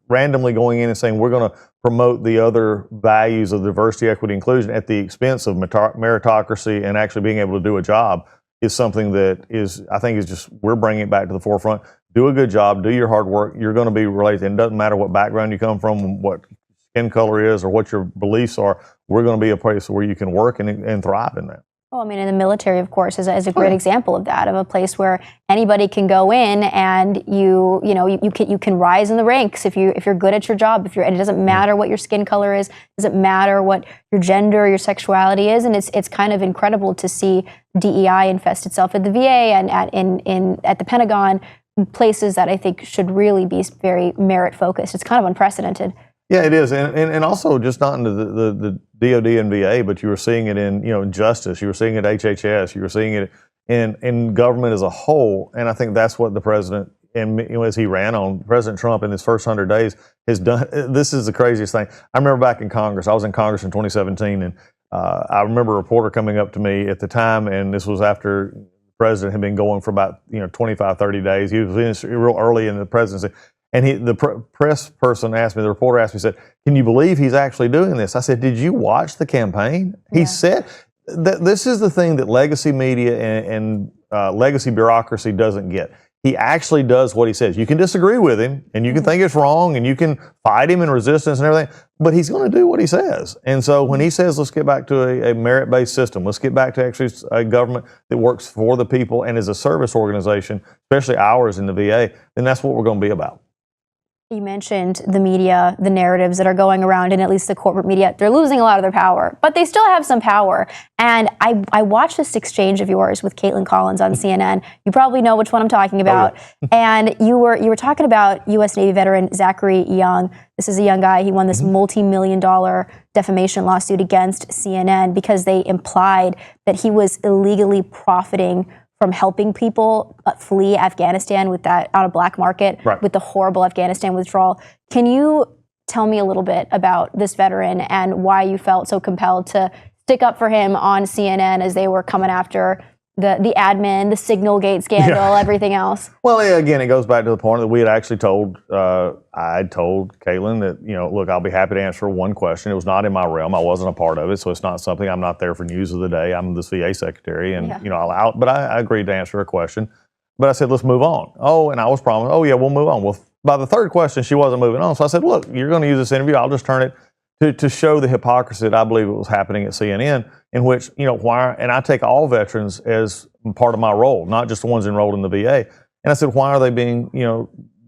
Speaker 14: randomly going in and saying we're going to promote the other values of diversity, equity, inclusion at the expense of meritocracy and actually being able to do a job is something that I think is just, we're bringing it back to the forefront. Do a good job, do your hard work. You're going to be related. It doesn't matter what background you come from, what skin color is, or what your beliefs are. We're going to be a place where you can work and thrive in that.
Speaker 1: Well, in the military, of course, is a great example of that, of a place where anybody can go in and you can rise in the ranks if you're good at your job. And it doesn't matter what your skin color is, doesn't matter what your gender or your sexuality is, and it's kind of incredible to see DEI infest itself at the VA and at the Pentagon, places that I think should really be very merit focused. It's kind of unprecedented.
Speaker 14: Yeah, it is, and also just not in the DOD and VA, but you were seeing it in justice. You were seeing it at HHS. You were seeing it in government as a whole. And I think that's what the president, and as he ran on, President Trump in his first 100 days has done. This is the craziest thing. I remember back in Congress, I was in Congress in 2017, and I remember a reporter coming up to me at the time, and this was after the president had been going for about 25, 30 days. He was real early in the presidency. And the press person asked me, the reporter asked me, said, "Can you believe he's actually doing this?" I said, "Did you watch the campaign?" Yeah. He said, this is the thing that legacy media and legacy bureaucracy doesn't get. He actually does what he says. You can disagree with him, and you can think it's wrong, and you can fight him in resistance and everything, but he's going to do what he says. And so when he says, let's get back to a merit-based system, let's get back to actually a government that works for the people and is a service organization, especially ours in the VA, then that's what we're going to be about.
Speaker 1: You mentioned the media, the narratives that are going around, and at least the corporate media, they're losing a lot of their power, but they still have some power. And I watched this exchange of yours with Caitlin Collins on CNN. You probably know which one I'm talking about. Oh, yeah. And you were talking about U.S. Navy veteran Zachary Young. This is a young guy. He won this multi-million-dollar defamation lawsuit against CNN because they implied that he was illegally profiting from helping people flee Afghanistan with that on a black market, right, with the horrible Afghanistan withdrawal. Can you tell me a little bit about this veteran and why you felt so compelled to stick up for him on CNN as they were coming after the admin, the Signalgate scandal, everything else? Well,
Speaker 14: again, it goes back to the point that we had actually told, I had told Caitlin that, look, I'll be happy to answer one question. It was not in my realm. I wasn't a part of it, so it's not something. I'm not there for news of the day. I'm the VA secretary, and, but I agreed to answer a question. But I said, let's move on. Oh, and I was promised, oh, yeah, we'll move on. Well, by the third question, she wasn't moving on. So I said, look, you're going to use this interview. I'll just turn it to show the hypocrisy that I believe it was happening at CNN, in which, why, and I take all veterans as part of my role, not just the ones enrolled in the VA. And I said, why are they being,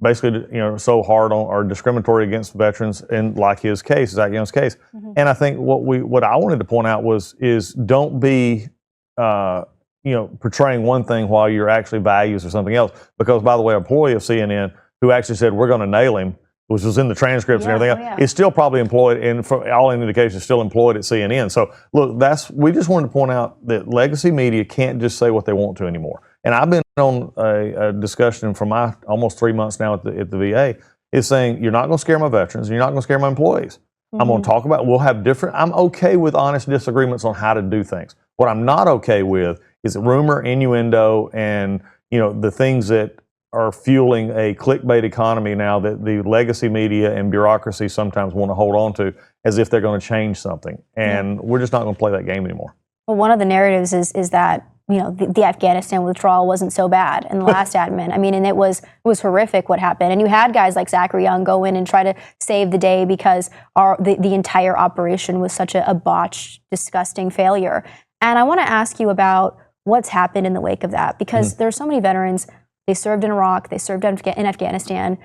Speaker 14: basically, so hard on or discriminatory against veterans in like his case, Zach Young's case? Mm-hmm. And I think what I wanted to point out is don't be, portraying one thing while your actually values or something else. Because, by the way, an employee of CNN who actually said, we're going to nail him, which was in the transcripts and everything else, is still probably employed, and for all indications, still employed at CNN. So, look, we just wanted to point out that legacy media can't just say what they want to anymore. And I've been on a discussion for my almost 3 months now at the VA, is saying, you're not going to scare my veterans, and you're not going to scare my employees. Mm-hmm. I'm going to talk about, we'll have I'm okay with honest disagreements on how to do things. What I'm not okay with is rumor, innuendo, and, the things that are fueling a clickbait economy now that the legacy media and bureaucracy sometimes want to hold on to as if they're going to change something. And we're just not going to play that game anymore.
Speaker 1: Well, one of the narratives is that, the Afghanistan withdrawal wasn't so bad in the last admin. I mean, and it was horrific what happened. And you had guys like Zachary Young go in and try to save the day because the entire operation was such a botched, disgusting failure. And I want to ask you about what's happened in the wake of that, because there are so many veterans. They served in Iraq. They served in Afghanistan.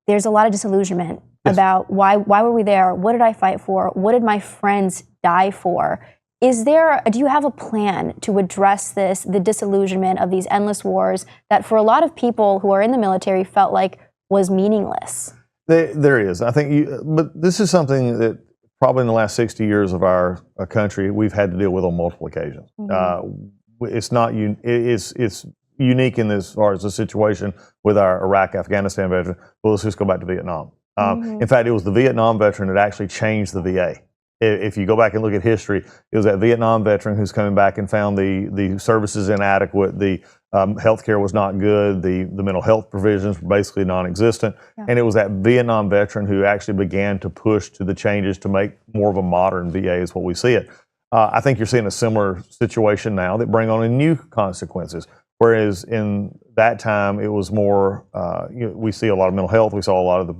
Speaker 1: There's a lot of disillusionment about why were we there? What did I fight for? What did my friends die for? Do you have a plan to address the disillusionment of these endless wars that for a lot of people who are in the military felt like was meaningless?
Speaker 14: There is. I think but this is something that probably in the last 60 years of our country, we've had to deal with on multiple occasions. Mm-hmm. It's not, it's unique in this, as far as the situation with our Iraq, Afghanistan veteran. Well, let's just go back to Vietnam. In fact, it was the Vietnam veteran that actually changed the VA. If you go back and look at history, it was that Vietnam veteran who's coming back and found the services inadequate, the healthcare was not good, the mental health provisions were basically non-existent, and it was that Vietnam veteran who actually began to push to the changes to make more of a modern VA is what we see it. I think you're seeing a similar situation now that bring on new consequences. Whereas in that time, it was more, we see a lot of mental health, we saw a lot of the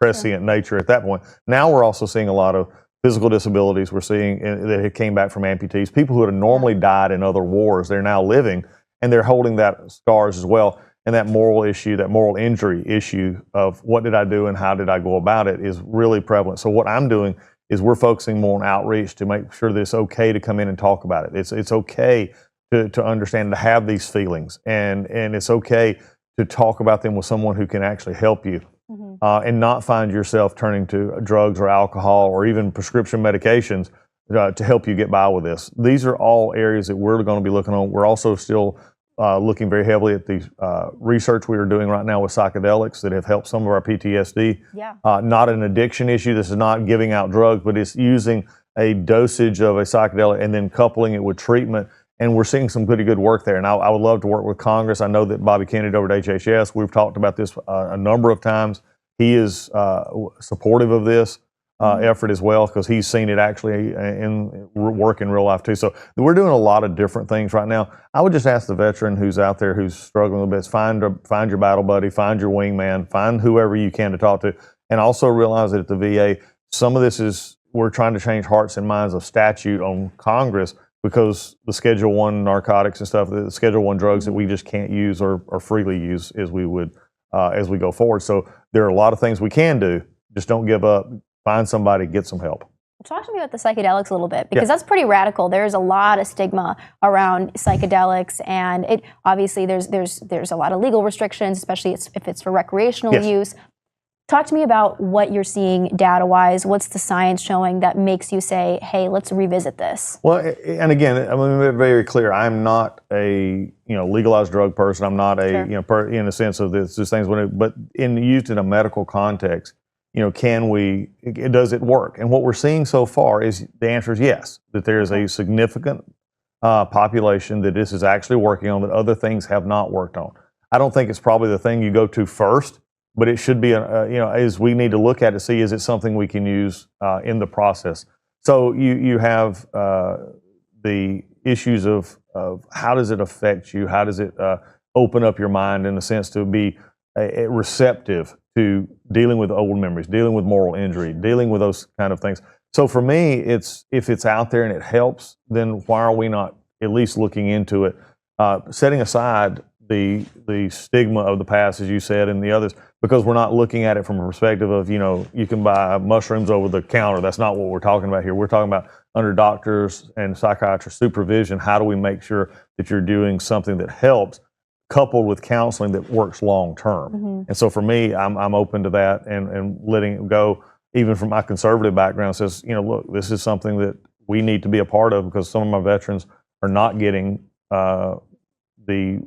Speaker 14: prescient nature at that point. Now we're also seeing a lot of physical disabilities. We're seeing that it came back from amputees. People who had normally died in other wars, they're now living, and they're holding that scars as well. And that moral issue, that moral injury issue of what did I do and how did I go about it is really prevalent. So what I'm doing is we're focusing more on outreach to make sure that it's okay to come in and talk about it. It's okay to understand, to have these feelings, and it's okay to talk about them with someone who can actually help you, and not find yourself turning to drugs or alcohol or even prescription medications to help you get by with this. These are all areas that we're going to be looking on. We're also still looking very heavily at the research we are doing right now with psychedelics that have helped some of our PTSD.
Speaker 1: Yeah.
Speaker 14: Not an addiction issue. This is not giving out drugs, but it's using a dosage of a psychedelic and then coupling it with treatment. And we're seeing some pretty good work there. And I would love to work with Congress. I know that Bobby Kennedy over at HHS, we've talked about this a number of times. He is supportive of this effort as well, because he's seen it actually work in real life too. So we're doing a lot of different things right now. I would just ask the veteran who's out there who's struggling a bit, find your battle buddy, find your wingman, find whoever you can to talk to, and also realize that at the VA, some of this is, we're trying to change hearts and minds of statute on Congress, because the Schedule I narcotics and stuff, the Schedule I drugs that we just can't use or freely use as we would as we go forward. So there are a lot of things we can do. Just don't give up. Find somebody, get some help.
Speaker 1: Talk to me about the psychedelics a little bit, because that's pretty radical. There's a lot of stigma around psychedelics, and it obviously there's a lot of legal restrictions, especially if it's for recreational use. Talk to me about what you're seeing data-wise. What's the science showing that makes you say, hey, let's revisit this?
Speaker 14: Well, and again, I'm going to be very clear. I'm not a legalized drug person. I'm not a in the sense of this things. But used in a medical context, does it work? And what we're seeing so far is the answer is yes. That there is a significant population that this is actually working on that other things have not worked on. I don't think it's probably the thing you go to first. But it should be, as we need to look at to see, is it something we can use in the process? So you have the issues of how does it affect you? How does it open up your mind in a sense to be receptive to dealing with old memories, dealing with moral injury, dealing with those kind of things. So for me, it's if it's out there and it helps, then why are we not at least looking into it? Setting aside the stigma of the past, as you said, and the others, because we're not looking at it from a perspective of, you can buy mushrooms over the counter. That's not what we're talking about here. We're talking about under doctors and psychiatrists' supervision, how do we make sure that you're doing something that helps, coupled with counseling that works long term. Mm-hmm. And so for me, I'm open to that and letting it go, even from my conservative background, says, look, this is something that we need to be a part of, because some of my veterans are not getting the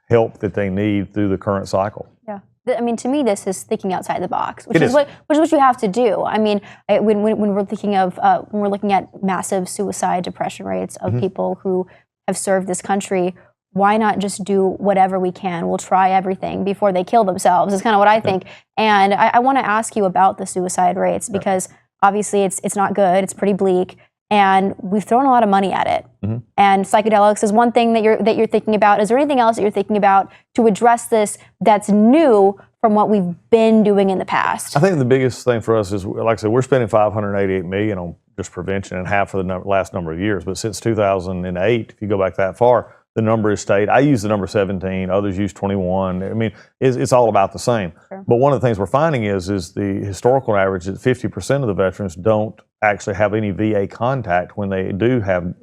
Speaker 14: help that they need through the current cycle.
Speaker 1: Yeah. I mean, to me, this is thinking outside the box, which is what you have to do. I mean, when we're thinking of when we're looking at massive suicide, depression rates of people who have served this country, why not just do whatever we can? We'll try everything before they kill themselves. Is kind of what I think. And I want to ask you about the suicide rates, because obviously it's not good. It's pretty bleak. And we've thrown a lot of money at it. Mm-hmm. And psychedelics is one thing that you're thinking about. Is there anything else that you're thinking about to address this that's new from what we've been doing in the past?
Speaker 14: I think the biggest thing for us is, like I said, we're spending $588 million on just prevention in half of the last number of years. But since 2008, if you go back that far, the number has stayed. I use the number 17. Others use 21. I mean, it's all about the same. Sure. But one of the things we're finding is the historical average that 50% of the veterans don't actually have any VA contact when they do have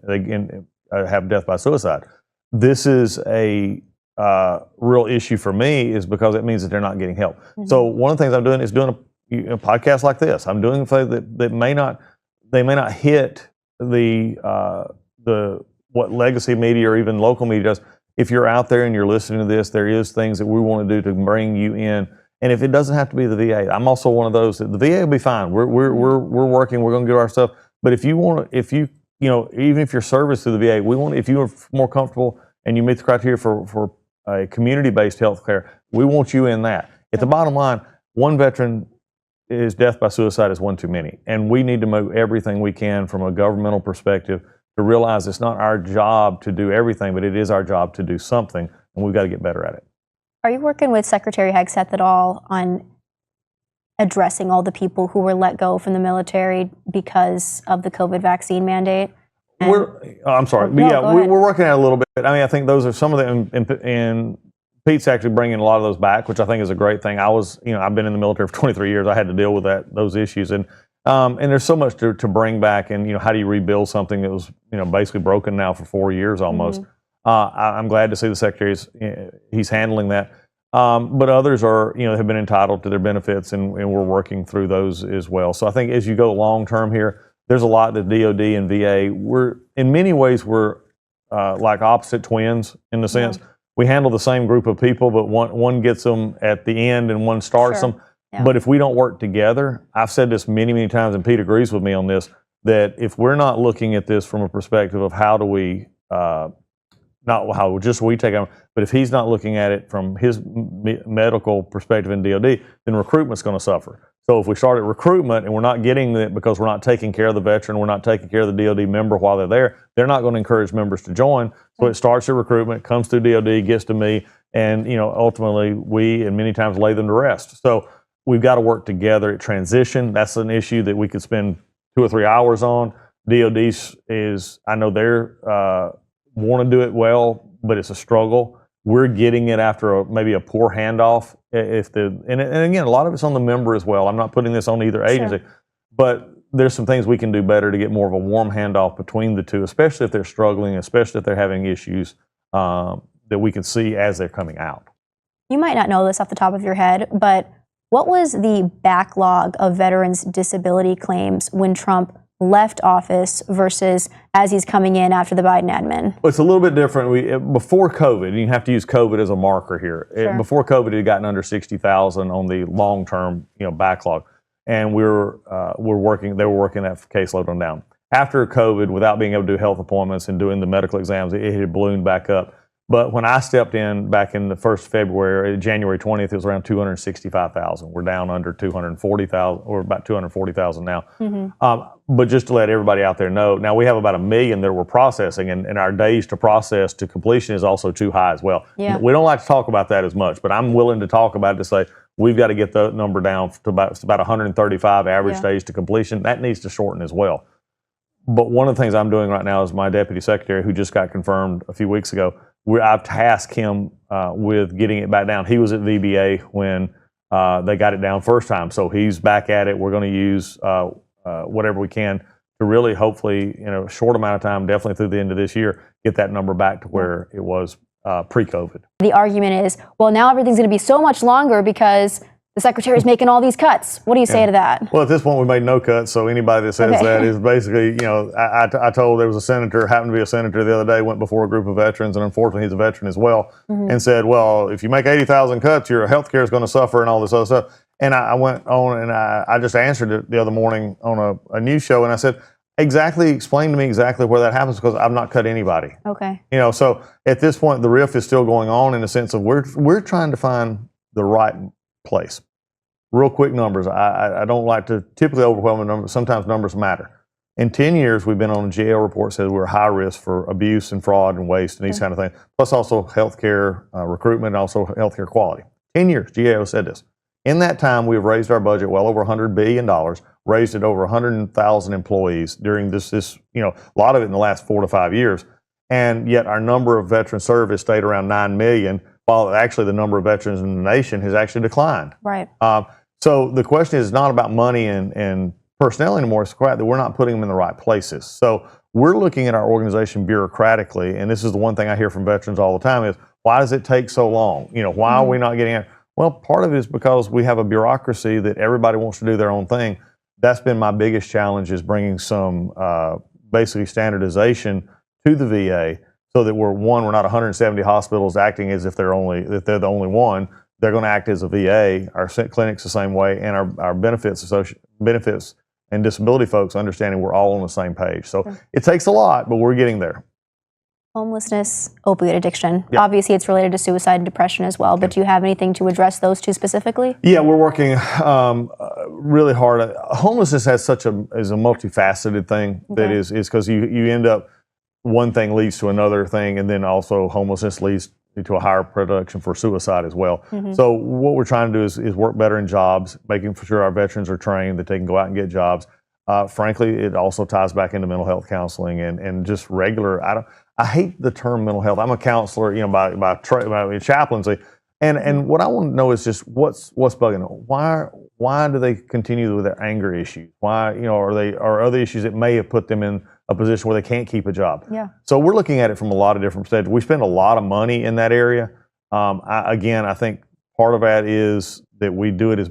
Speaker 14: death by suicide. This is a real issue for me, is because it means that they're not getting help. Mm-hmm. So one of the things I'm doing is doing a podcast like this. I'm doing things that may not hit the what legacy media or even local media does. If you're out there and you're listening to this, there is things that we want to do to bring you in. And if it doesn't have to be the VA, I'm also one of those that the VA will be fine. We're working. We're going to do our stuff. But if you want to, even if your service through the VA, if you are more comfortable and you meet the criteria for a community-based health care, we want you in that. At the bottom line, one veteran is death by suicide is one too many, and we need to move everything we can from a governmental perspective to realize it's not our job to do everything, but it is our job to do something, and we've got to get better at it.
Speaker 1: Are you working with Secretary Hegseth at all on addressing all the people who were let go from the military because of the COVID vaccine mandate?
Speaker 14: I'm sorry. We're working at it a little bit. I mean, I think those are some of them, and Pete's actually bringing a lot of those back, which I think is a great thing. I've been in the military for 23 years. I had to deal with those issues, and there's so much to bring back, and how do you rebuild something that was basically broken now for 4 years almost. Mm-hmm. I'm glad to see the Secretary he's handling that. But others are, have been entitled to their benefits, and we're working through those as well. So I think as you go long term here, there's a lot that DOD and VA, in many ways, we're like opposite twins in the sense. We handle the same group of people, but one gets them at the end and one starts them.
Speaker 1: Yeah.
Speaker 14: But if we don't work together, I've said this many, many times, and Pete agrees with me on this, that if we're not looking at this from a perspective of how do we, not how just we take on, but if he's not looking at it from his medical perspective in DOD, then recruitment's going to suffer. So if we start at recruitment and we're not getting it because we're not taking care of the veteran, we're not taking care of the DOD member while they're not going to encourage members to join. So it starts at recruitment, comes through DOD, gets to me, and ultimately we and many times lay them to rest. So we've got to work together at transition. That's an issue that we could spend 2 or 3 hours on. DOD is, I know they're want to do it well, but it's a struggle. We're getting it after maybe a poor handoff. And again, a lot of it's on the member as well. I'm not putting this on either agency, but there's some things we can do better to get more of a warm handoff between the two, especially if they're struggling, especially if they're having issues that we can see as they're coming out.
Speaker 1: You might not know this off the top of your head, but what was the backlog of veterans' disability claims when Trump left office versus as he's coming in after the Biden admin?
Speaker 14: Well, it's a little bit different. Before COVID, and you have to use COVID as a marker here. Before COVID, it had gotten under 60,000 on the long-term backlog, and they were working that caseload on down. After COVID, without being able to do health appointments and doing the medical exams, it had ballooned back up. But when I stepped in back in the 1st of February, January 20th, it was around 265,000. We're down under 240,000, or about 240,000 now. But just to let everybody out there know, now we have about 1 million that we're processing, and our days to process to completion is also too high as well. We don't like to talk about that as much, but I'm willing to talk about it to say we've got to get the number down to about 135 average days to completion. That needs to shorten as well. But one of the things I'm doing right now is my deputy secretary, who just got confirmed a few weeks ago, I've tasked him with getting it back down. He was at VBA when they got it down first time, so he's back at it. We're going to use whatever we can to really, hopefully, in a short amount of time, definitely through the end of this year, get that number back to where it was pre-COVID.
Speaker 1: The argument is, well, now everything's going to be so much longer because the secretary's making all these cuts. What do you say to that?
Speaker 14: Well, at this point, we made no cuts, so anybody that says that is basically, I told there was a senator, happened to be a senator the other day, went before a group of veterans, and unfortunately he's a veteran as well, and said, well, if you make 80,000 cuts, your health care is going to suffer and all this other stuff. And I went on and I just answered it the other morning on a news show, and I said, explain to me exactly where that happens, because I've not cut anybody.
Speaker 1: Okay.
Speaker 14: So at this point, the riff is still going on in the sense of we're trying to find the right place. Real quick numbers. I don't like to typically overwhelm the numbers. Sometimes numbers matter. In 10 years, we've been on a GAO report that says we're high risk for abuse and fraud and waste and these kind of things, plus also healthcare recruitment and also healthcare quality. 10 years, GAO said this. In that time, we have raised our budget well over $100 billion, raised it over 100,000 employees during this, a lot of it in the last 4 to 5 years. And yet our number of veteran service stayed around 9 million, while actually the number of veterans in the nation has actually declined.
Speaker 1: Right.
Speaker 14: So the question is not about money and personnel anymore. It's the fact that we're not putting them in the right places. So we're looking at our organization bureaucratically, and this is the one thing I hear from veterans all the time is, why does it take so long? Why are we not getting it? Well, part of it is because we have a bureaucracy that everybody wants to do their own thing. That's been my biggest challenge, is bringing some basically standardization to the VA, so that we're not 170 hospitals acting as if they're the only one. They're going to act as a VA. Our clinics the same way, and our benefits and disability folks understanding we're all on the same page. So it takes a lot, but we're getting there.
Speaker 1: Homelessness, opioid addiction. Yep. Obviously, it's related to suicide and depression as well, but do you have anything to address those two specifically?
Speaker 14: Yeah, we're working really hard. Homelessness is a multifaceted thing that is because you end up, one thing leads to another thing, and then also homelessness leads to a higher production for suicide as well. So what we're trying to do is work better in jobs, making sure our veterans are trained, that they can go out and get jobs. Frankly, it also ties back into mental health counseling and just regular. I hate the term mental health. I'm a counselor, by chaplaincy, and what I want to know is just what's bugging them. Why do they continue with their anger issues? Why, are other issues that may have put them in a position where they can't keep a job?
Speaker 1: Yeah.
Speaker 14: So we're looking at it from a lot of different perspectives. We spend a lot of money in that area. I think part of that is that we do it as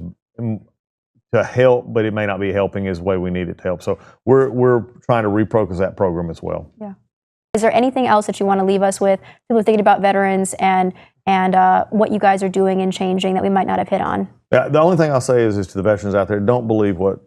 Speaker 14: to help, but it may not be helping as the way we need it to help. So we're trying to refocus that program as well.
Speaker 1: Yeah. Is there anything else that you want to leave us with, people thinking about veterans and what you guys are doing and changing that we might not have hit on?
Speaker 14: Yeah, the only thing I'll say is to the veterans out there, don't believe what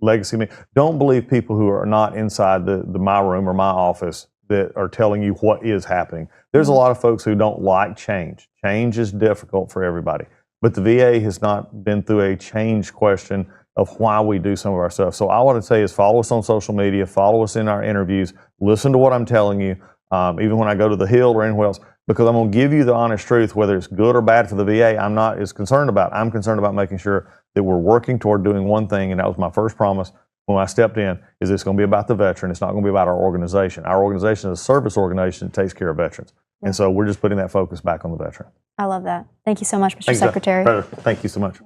Speaker 14: legacy means. Don't believe people who are not inside my room or my office that are telling you what is happening. There's a lot of folks who don't like change. Change is difficult for everybody. But the VA has not been through a change question of why we do some of our stuff. So all I want to say is follow us on social media, follow us in our interviews, listen to what I'm telling you, even when I go to the Hill or anywhere else, because I'm going to give you the honest truth, whether it's good or bad for the VA, I'm not as concerned about. I'm concerned about making sure that we're working toward doing one thing, and that was my first promise when I stepped in, is it's going to be about the veteran. It's not going to be about our organization. Our organization is a service organization that takes care of veterans. And so we're just putting that focus back on the veteran.
Speaker 1: I love that. Thank you so much, Mr. Secretary.
Speaker 14: Thank you so much.